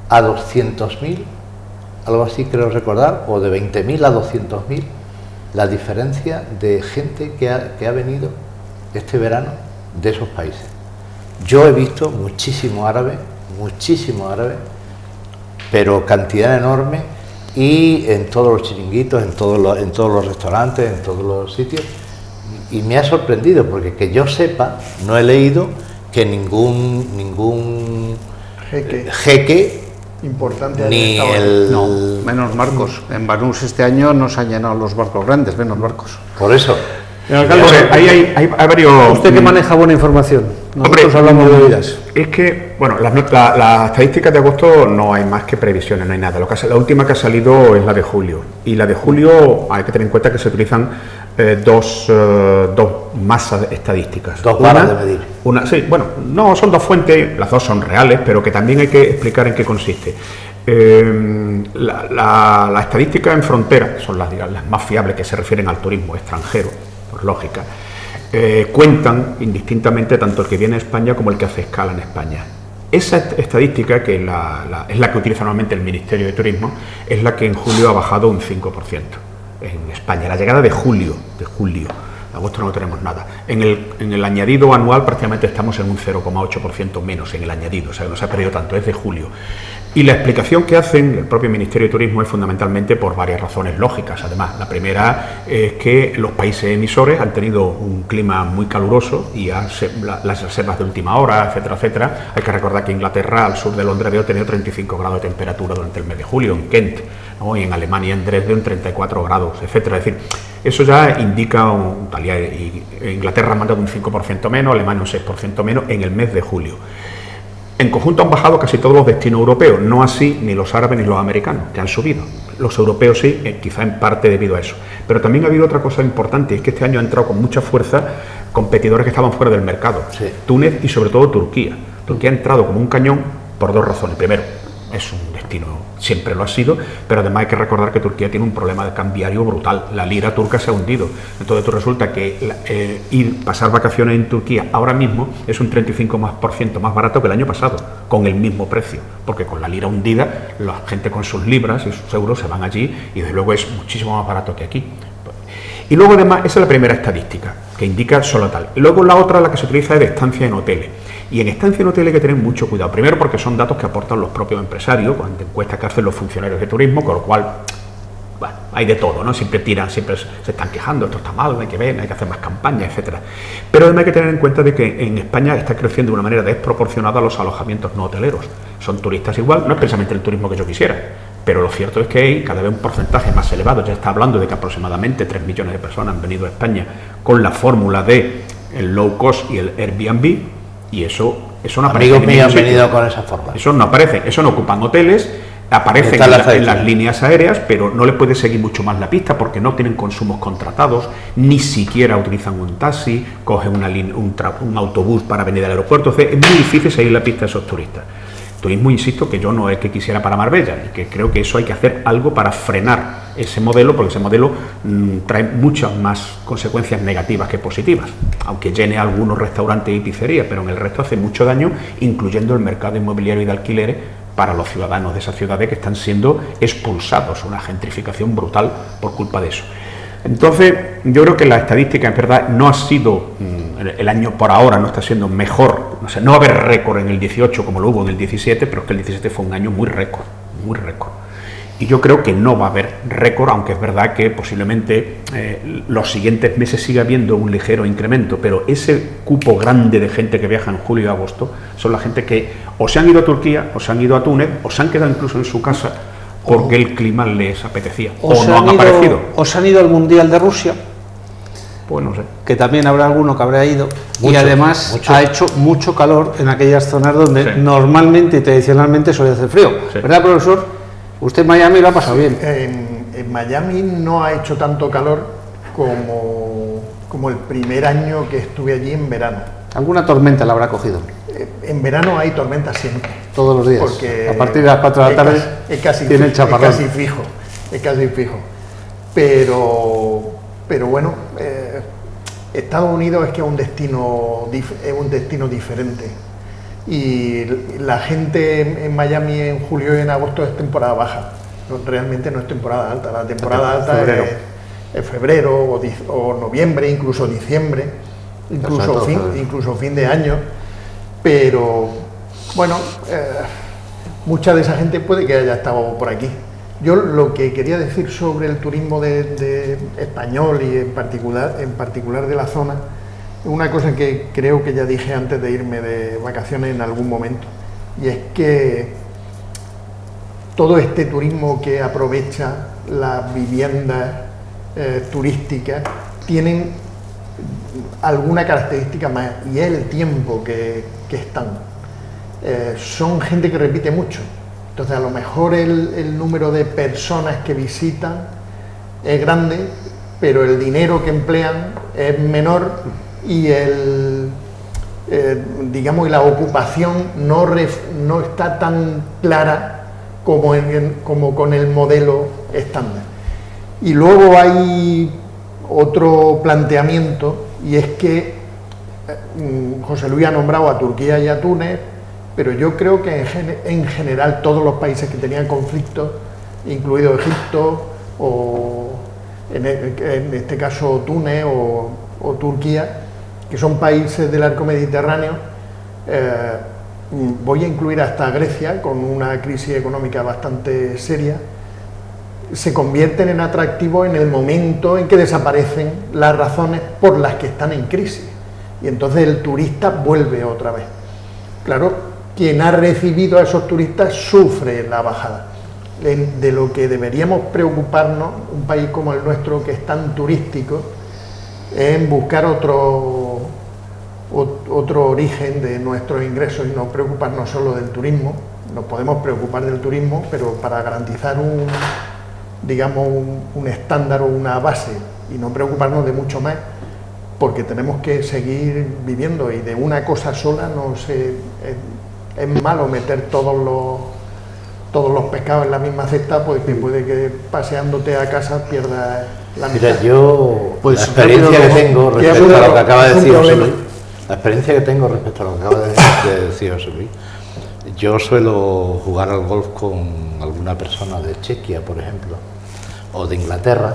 a 200.000, algo así creo recordar, o de 20.000 a 200.000, la diferencia de gente que ha venido este verano de esos países. Yo he visto muchísimo árabe, pero cantidad enorme, y en todos los chiringuitos, en todos los restaurantes, en todos los sitios, y me ha sorprendido, porque que yo sepa, no he leído que ningún jeque Importante ni haya estado ahí. el... No, menos barcos. En Banús este año no se han llenado los barcos grandes, menos barcos. Por eso, Señor alcalde, Hombre, hay varios... usted que maneja buena información, nosotros Hombre, hablamos de oídas. Es que, bueno, las estadísticas de agosto no hay más que previsiones, no hay nada. La última que ha salido es la de julio. Y la de julio hay que tener en cuenta que se utilizan dos masas estadísticas. Dos varas de medir. Sí, bueno, no, son dos fuentes, las dos son reales, pero que también hay que explicar en qué consiste. La estadística en frontera, son las más fiables, que se refieren al turismo extranjero, por lógica, cuentan indistintamente tanto el que viene a España como el que hace escala en España. Esa estadística, que es la que utiliza normalmente el Ministerio de Turismo, es la que en julio ha bajado un 5% en España. La llegada de julio, agosto no tenemos nada. En el añadido anual prácticamente estamos en un 0,8% menos en el añadido, o sea, no se ha perdido tanto, es de julio. Y la explicación que hacen el propio Ministerio de Turismo es fundamentalmente por varias razones lógicas. Además, la primera es que los países emisores han tenido un clima muy caluroso y las reservas de última hora, etcétera, etcétera. Hay que recordar que Inglaterra, al sur de Londres, había tenido 35 grados de temperatura durante el mes de julio, en Kent, ¿no? Y en Alemania, en Dresde, 34 grados, etcétera. Es decir, eso ya indica Inglaterra ha mandado un 5% menos, Alemania un 6% menos en el mes de julio. En conjunto han bajado casi todos los destinos europeos, no así ni los árabes ni los americanos, que han subido. Los europeos sí, quizá en parte debido a eso. Pero también ha habido otra cosa importante, y es que este año ha entrado con mucha fuerza competidores que estaban fuera del mercado. Sí. Túnez y sobre todo Turquía. Turquía ha entrado como un cañón por dos razones. Primero, es un destino, siempre lo ha sido, pero además hay que recordar que Turquía tiene un problema de cambiario brutal. La lira turca se ha hundido. Entonces resulta que pasar vacaciones en Turquía ahora mismo es un 35% más barato que el año pasado, con el mismo precio, porque con la lira hundida, la gente con sus libras y sus euros se van allí y desde luego es muchísimo más barato que aquí. Y luego además, esa es la primera estadística, que indica solo tal. Y luego la otra, la que se utiliza, es de estancia en hoteles. Y en estancia en hoteles hay que tener mucho cuidado. Primero porque son datos que aportan los propios empresarios, cuando encuestas que hacen los funcionarios de turismo, con lo cual, bueno, hay de todo, ¿no? Siempre se están quejando, esto está mal, hay que ver, hay que hacer más campañas, etcétera. Pero además hay que tener en cuenta de que en España está creciendo de una manera desproporcionada los alojamientos no hoteleros. Son turistas igual, no es precisamente el turismo que yo quisiera, pero lo cierto es que hay cada vez un porcentaje más elevado. Ya está hablando de que aproximadamente 3 millones de personas han venido a España con la fórmula de el low cost y el Airbnb, y eso no aparece. Amigos míos han sitio. venido con esa forma. Eso no aparece, eso no ocupan hoteles, aparecen en las líneas aéreas, pero no les puede seguir mucho más la pista porque no tienen consumos contratados, ni siquiera utilizan un taxi, cogen un autobús para venir al aeropuerto. Entonces, es muy difícil seguir la pista a esos turistas. Turismo, insisto, que yo no es que quisiera para Marbella, y que creo que eso hay que hacer algo para frenar ese modelo, porque ese modelo trae muchas más consecuencias negativas que positivas, aunque llene algunos restaurantes y pizzerías, pero en el resto hace mucho daño, incluyendo el mercado inmobiliario y de alquileres para los ciudadanos de esas ciudades que están siendo expulsados, una gentrificación brutal por culpa de eso. Entonces, yo creo que la estadística, en verdad, no ha sido, el año por ahora no está siendo mejor, o sea, no va a haber récord en el 18 como lo hubo en el 17, pero es que el 17 fue un año muy récord, muy récord. Y yo creo que no va a haber récord, aunque es verdad que posiblemente los siguientes meses siga habiendo un ligero incremento, pero ese cupo grande de gente que viaja en julio y agosto son la gente que o se han ido a Turquía, o se han ido a Túnez, o se han quedado incluso en su casa porque el clima les apetecía, o no han aparecido. ¿O se han ido al Mundial de Rusia? Pues no sé. Que también habrá alguno que habrá ido. Mucho, y además mucho. ha hecho mucho calor en aquellas zonas donde Sí. normalmente y tradicionalmente suele hacer frío. Sí. ¿Verdad, profesor? Usted en Miami lo ha pasado bien. En Miami no ha hecho tanto calor como el primer año que estuve allí en verano. Alguna tormenta la habrá cogido En verano hay tormentas siempre. todos los días. Porque A partir de las 4 de la tarde es casi tiene el chaparrón. Es casi fijo. Pero bueno, Estados Unidos es que es un destino diferente. Y la gente en Miami en julio y en agosto es temporada baja. Realmente no es temporada alta. La temporada alta es febrero o noviembre, incluso diciembre, incluso fin de año. Pero bueno, mucha de esa gente puede que haya estado por aquí. Yo lo que quería decir sobre el turismo de español y en particular de la zona, una cosa que creo que ya dije antes de irme de vacaciones en algún momento, y es que todo este turismo que aprovecha las viviendas turísticas tienen alguna característica más, y es el tiempo que están. Son gente que repite mucho, entonces a lo mejor el número de personas que visitan es grande, pero el dinero que emplean es menor y digamos, la ocupación no está tan clara como con el modelo estándar. Y luego hay otro planteamiento, y es que José Luis ha nombrado a Turquía y a Túnez, pero yo creo que en general todos los países que tenían conflictos, incluido Egipto o en este caso Túnez o Turquía, que son países del arco mediterráneo, voy a incluir hasta Grecia, con una crisis económica bastante seria, se convierten en atractivos en el momento en que desaparecen las razones por las que están en crisis, y entonces el turista vuelve otra vez. Claro, quien ha recibido a esos turistas sufre la bajada. De lo que deberíamos preocuparnos, un país como el nuestro, que es tan turístico, es en buscar otro origen de nuestros ingresos y no preocuparnos solo del turismo. Nos podemos preocupar del turismo, pero para garantizar un estándar o una base, y no preocuparnos de mucho más, porque tenemos que seguir viviendo, y de una cosa sola es malo meter todos los pescados en la misma cesta, porque puede que paseándote a casa pierdas la mitad. Mira, yo Pues, la experiencia que tengo respecto a lo que acaba de decir José Luis, José Luis, yo suelo jugar al golf con alguna persona de Chequia, por ejemplo, o de Inglaterra,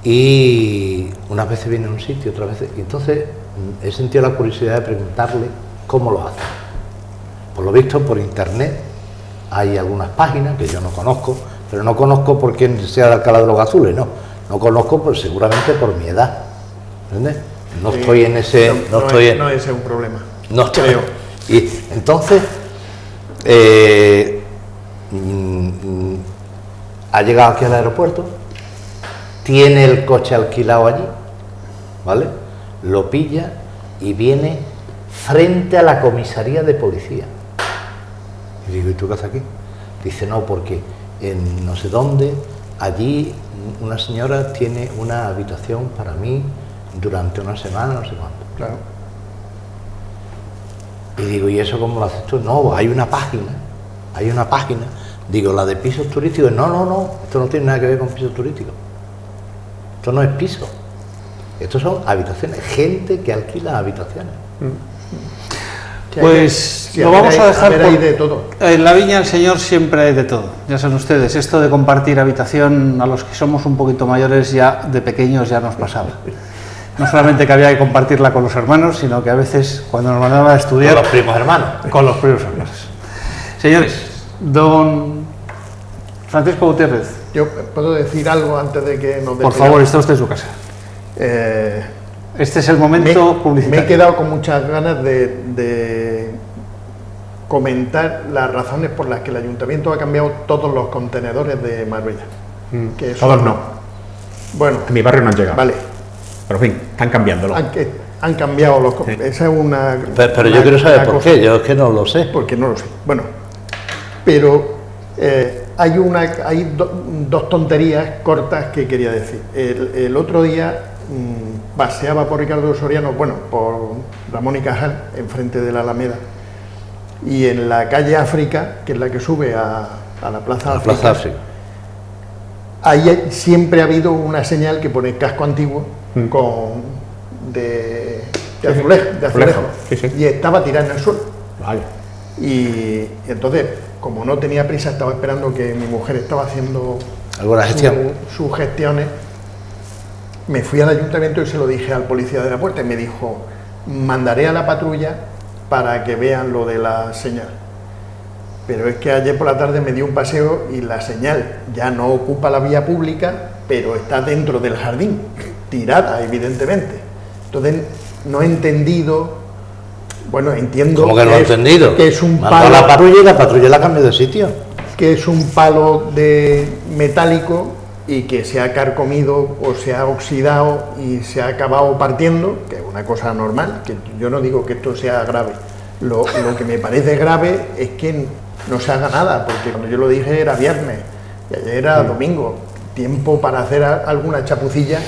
y unas veces viene a un sitio, otras veces, y entonces he sentido la curiosidad de preguntarle cómo lo hace. Por lo visto, por internet hay algunas páginas que yo no conozco, pero no conozco por quién sea de Alcalá de los Azules, no conozco, pues seguramente por mi edad, ¿entiendes? No estoy en ese... No es un problema. No creo. Y entonces ha llegado aquí al aeropuerto, tiene el coche alquilado allí, ¿vale? Lo pilla y viene frente a la comisaría de policía. Y digo, ¿y tú qué haces aquí? Dice, no, porque en no sé dónde, allí una señora tiene una habitación para mí durante una semana, no sé cuánto. Claro. Y digo, ¿y eso cómo lo haces tú? No, hay una página. Digo, la de pisos turísticos. No, esto no tiene nada que ver con pisos turísticos. Esto no es piso. Estos son habitaciones, gente que alquila habitaciones. Pues Sí, lo vamos a dejar ahí de todo. En la Viña del Señor siempre hay de todo, ya saben ustedes, esto de compartir habitación a los que somos un poquito mayores ya de pequeños ya nos pasaba. No solamente que había que compartirla con los hermanos, sino que a veces cuando nos mandaban a estudiar... Con los primos hermanos. Con los primos hermanos. Señores, don Francisco Gutiérrez. Yo puedo decir algo antes de que nos Por favor, está usted en su casa. Este es el momento publicitario. Me he quedado con muchas ganas de comentar las razones por las que el ayuntamiento ha cambiado todos los contenedores de Marbella. Que eso, Todos no. Bueno, En mi barrio no han llegado. vale. Pero en fin, están cambiándolo. Han cambiado los... Sí. Esa es una... Pero yo quiero saber por qué, yo es que no lo sé. Porque no lo sé. Bueno, pero hay dos tonterías cortas que quería decir. El otro día paseaba por Ricardo Soriano, bueno, por Ramón y Cajal, enfrente de la Alameda, y en la calle África, que es la que sube a la Plaza África, ahí siempre ha habido una señal que pone casco antiguo de azulejo. Sí. Y estaba tirada en el suelo. Vale. Y entonces, como no tenía prisa, estaba esperando que mi mujer estaba haciendo ¿Alguna gestión? sus gestiones, me fui al ayuntamiento y se lo dije al policía de la puerta y me dijo, mandaré a la patrulla para que vean lo de la señal. Pero es que ayer por la tarde me dio un paseo y la señal ya no ocupa la vía pública, pero está dentro del jardín, tirada evidentemente. Entonces no he entendido, bueno, entiendo ¿Cómo que no he entendido? que es un Mandó a palo, la patrulla la cambió de sitio. que es un palo de metálico y que se ha carcomido o se ha oxidado y se ha acabado partiendo, que es una cosa normal, que yo no digo que esto sea grave. Lo que me parece grave es que no se haga nada, porque cuando yo lo dije era viernes y ayer era domingo. Tiempo para hacer alguna chapucilla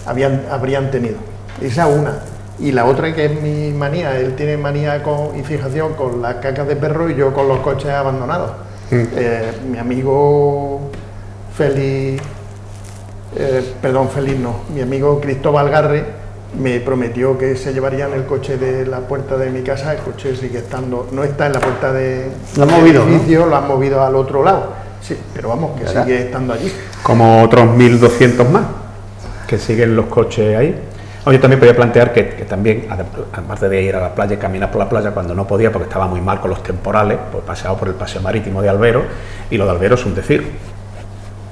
habrían tenido. Esa una. Y la otra, que es mi manía, él tiene manía y fijación con las cacas de perro y yo con los coches abandonados. Mi amigo Félix, mi amigo Cristóbal Garre me prometió que se llevarían el coche de la puerta de mi casa. El coche sigue estando, no está en la puerta del edificio, lo han movido al otro lado. Sí, pero vamos, que sigue estando allí. Como otros 1.200 más que siguen los coches ahí. Yo también podía plantear que también, aparte de ir a la playa y caminar por la playa cuando no podía porque estaba muy mal con los temporales, pues paseado por el paseo marítimo de Albero, y lo de Albero es un decir.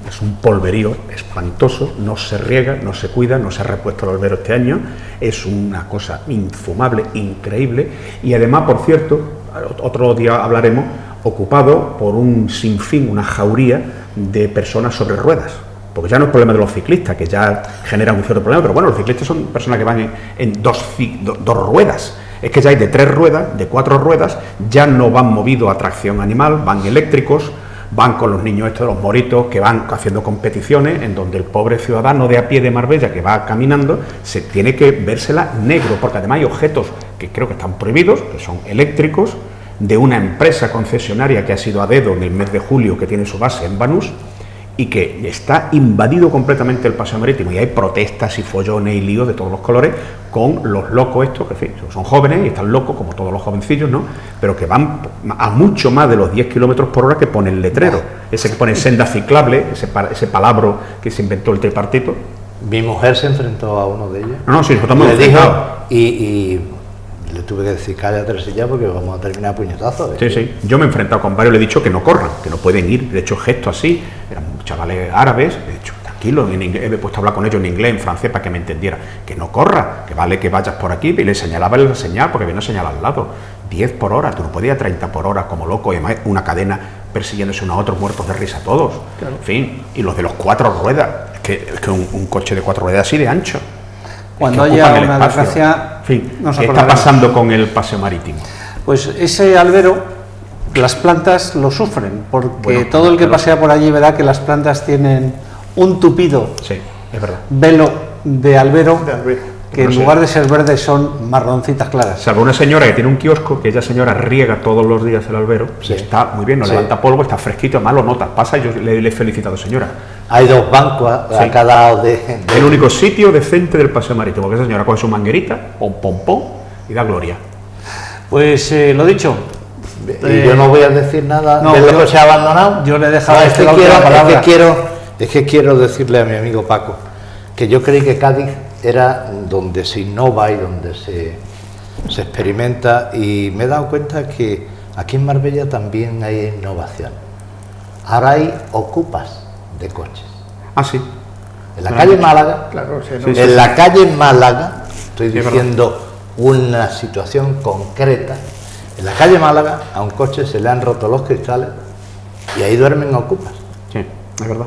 Es un polverío espantoso, no se riega, no se cuida, no se ha repuesto el albero este año, es una cosa infumable, increíble, y además, por cierto, otro día hablaremos, ocupado por un sinfín, una jauría de personas sobre ruedas, porque ya no es problema de los ciclistas, que ya generan un cierto problema, pero bueno, los ciclistas son personas que van en dos ruedas. Es que ya hay de 3 ruedas, de 4 ruedas, ya no van movidos a tracción animal, van eléctricos, van con los niños estos de los moritos que van haciendo competiciones en donde el pobre ciudadano de a pie de Marbella que va caminando se tiene que vérsela negro, porque además hay objetos que creo que están prohibidos, que son eléctricos, de una empresa concesionaria que ha sido a dedo en el mes de julio, que tiene su base en Banús, y que está invadido completamente el paseo marítimo, y hay protestas y follones y líos de todos los colores con los locos estos, que en fin, son jóvenes y están locos como todos los jovencillos, ¿no? Pero que van a mucho más de los 10 kilómetros por hora que pone el letrero, ese que pone senda ciclable, ese palabro que se inventó el tripartito. Mi mujer se enfrentó a uno de ellos. No, sí, nosotros hemos le dijo, enfrentado. y le tuve que decir, cállate ya porque vamos a terminar a puñetazos. Sí, yo me he enfrentado con varios, le he dicho que no corran, que no pueden ir, le he hecho gestos así, eran chavales árabes, he dicho, tranquilo, en inglés, he puesto a hablar con ellos en inglés, en francés, para que me entendiera, que no corra, que vale que vayas por aquí, y le señalaba la señal, porque había una señal al lado, 10 por hora, tú no podías ir a 30 por hora como loco, y además una cadena persiguiéndose unos a otros, muertos de risa todos, claro. En fin, y los de los 4 ruedas, es que un coche de 4 ruedas así de ancho. Cuando haya una desgracia, en fin, ¿qué está pasando con el paseo marítimo? Pues ese albero, las plantas lo sufren, porque Bueno, todo el que claro. pasea por allí verá que las plantas tienen un tupido Sí, es verdad. velo de albero, De albero. que No en sé. lugar de ser verdes son marroncitas claras. Salvo una señora que tiene un kiosco, que ella señora riega todos los días el albero, Sí. y está muy bien, no Sí. levanta polvo, está fresquito, además lo nota, pasa y yo le he felicitado, señora. Hay 2 bancos a Sí. cada lado de El único sitio decente del paseo marítimo, que esa señora coge su manguerita, pom pom pom, y da gloria. Pues lo dicho, y yo no voy a decir nada no, de lo yo- que se ha abandonado. yo le he dejado No, a usted la última palabra. es que quiero decirle a mi amigo Paco que yo creí que Cádiz era donde se innova y donde se experimenta, y me he dado cuenta que aquí en Marbella también hay innovación. Ahora hay ocupas de coches. Ah, sí. En la calle Málaga, Claro, se Sí, nos- en la calle Málaga, estoy Sí, es diciendo una situación concreta, en la calle Málaga a un coche se le han roto los cristales y ahí duermen ocupas. Sí, es verdad.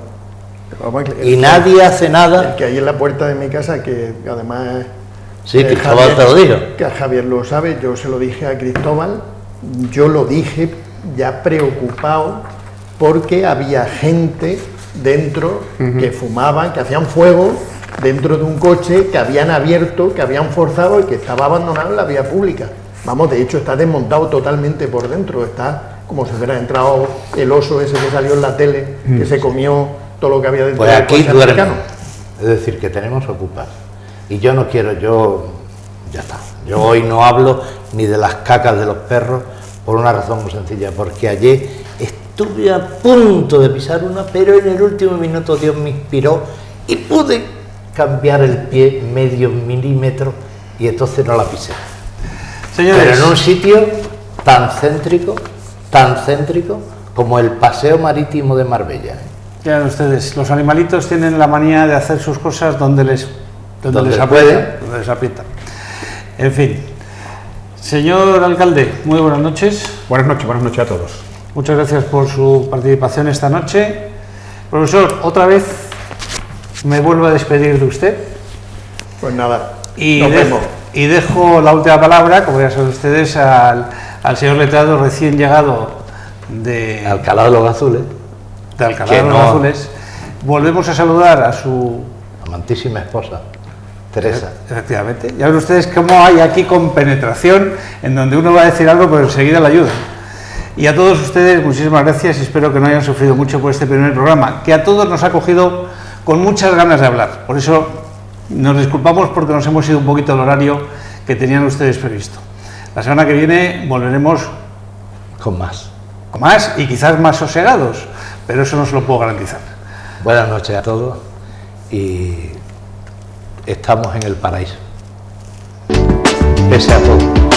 vamos, Y nadie hace el nada. que hay en la puerta de mi casa, que además Sí, Cristóbal te lo dijo. que Javier lo sabe, yo se lo dije a Cristóbal, yo lo dije ya preocupado porque había gente dentro que fumaban, que hacían fuego dentro de un coche que habían abierto, que habían forzado y que estaba abandonado en la vía pública. Vamos, de hecho está desmontado totalmente por dentro, está como si hubiera entrado el oso ese que salió en la tele, que se comió todo lo que había dentro Pues del aquí coche duermen. americano. Es decir, que tenemos ocupas. Y yo no quiero, ya está. Yo hoy no hablo ni de las cacas de los perros por una razón muy sencilla, porque ayer estuve a punto de pisar una, pero en el último minuto Dios me inspiró y pude cambiar el pie medio milímetro y entonces no la pisé. señores, Pero en un sitio tan céntrico como el paseo marítimo de Marbella. ya ven ustedes, los animalitos tienen la manía de hacer sus cosas donde les Donde aprieta, pueden. donde les aprieta. En fin, señor alcalde, muy buenas noches. Buenas noches a todos. Muchas gracias por su participación esta noche. Profesor, otra vez me vuelvo a despedir de usted Pues nada, y, nos dejo, vemos. y dejo la última palabra, como ya saben ustedes, al señor letrado recién llegado de Alcalá de los Azules, Alcalá que de los no- Azules. Volvemos a saludar a su... amantísima esposa, Teresa. Efectivamente. Ya ven ustedes cómo hay aquí compenetración, en donde uno va a decir algo, pero enseguida le ayudan. Y a todos ustedes, muchísimas gracias y espero que no hayan sufrido mucho por este primer programa, que a todos nos ha cogido con muchas ganas de hablar. Por eso nos disculpamos porque nos hemos ido un poquito del horario que tenían ustedes previsto. La semana que viene volveremos Con más. con más y quizás más sosegados, pero eso no se lo puedo garantizar. Buenas noches a todos y estamos en el paraíso. Pese a todo.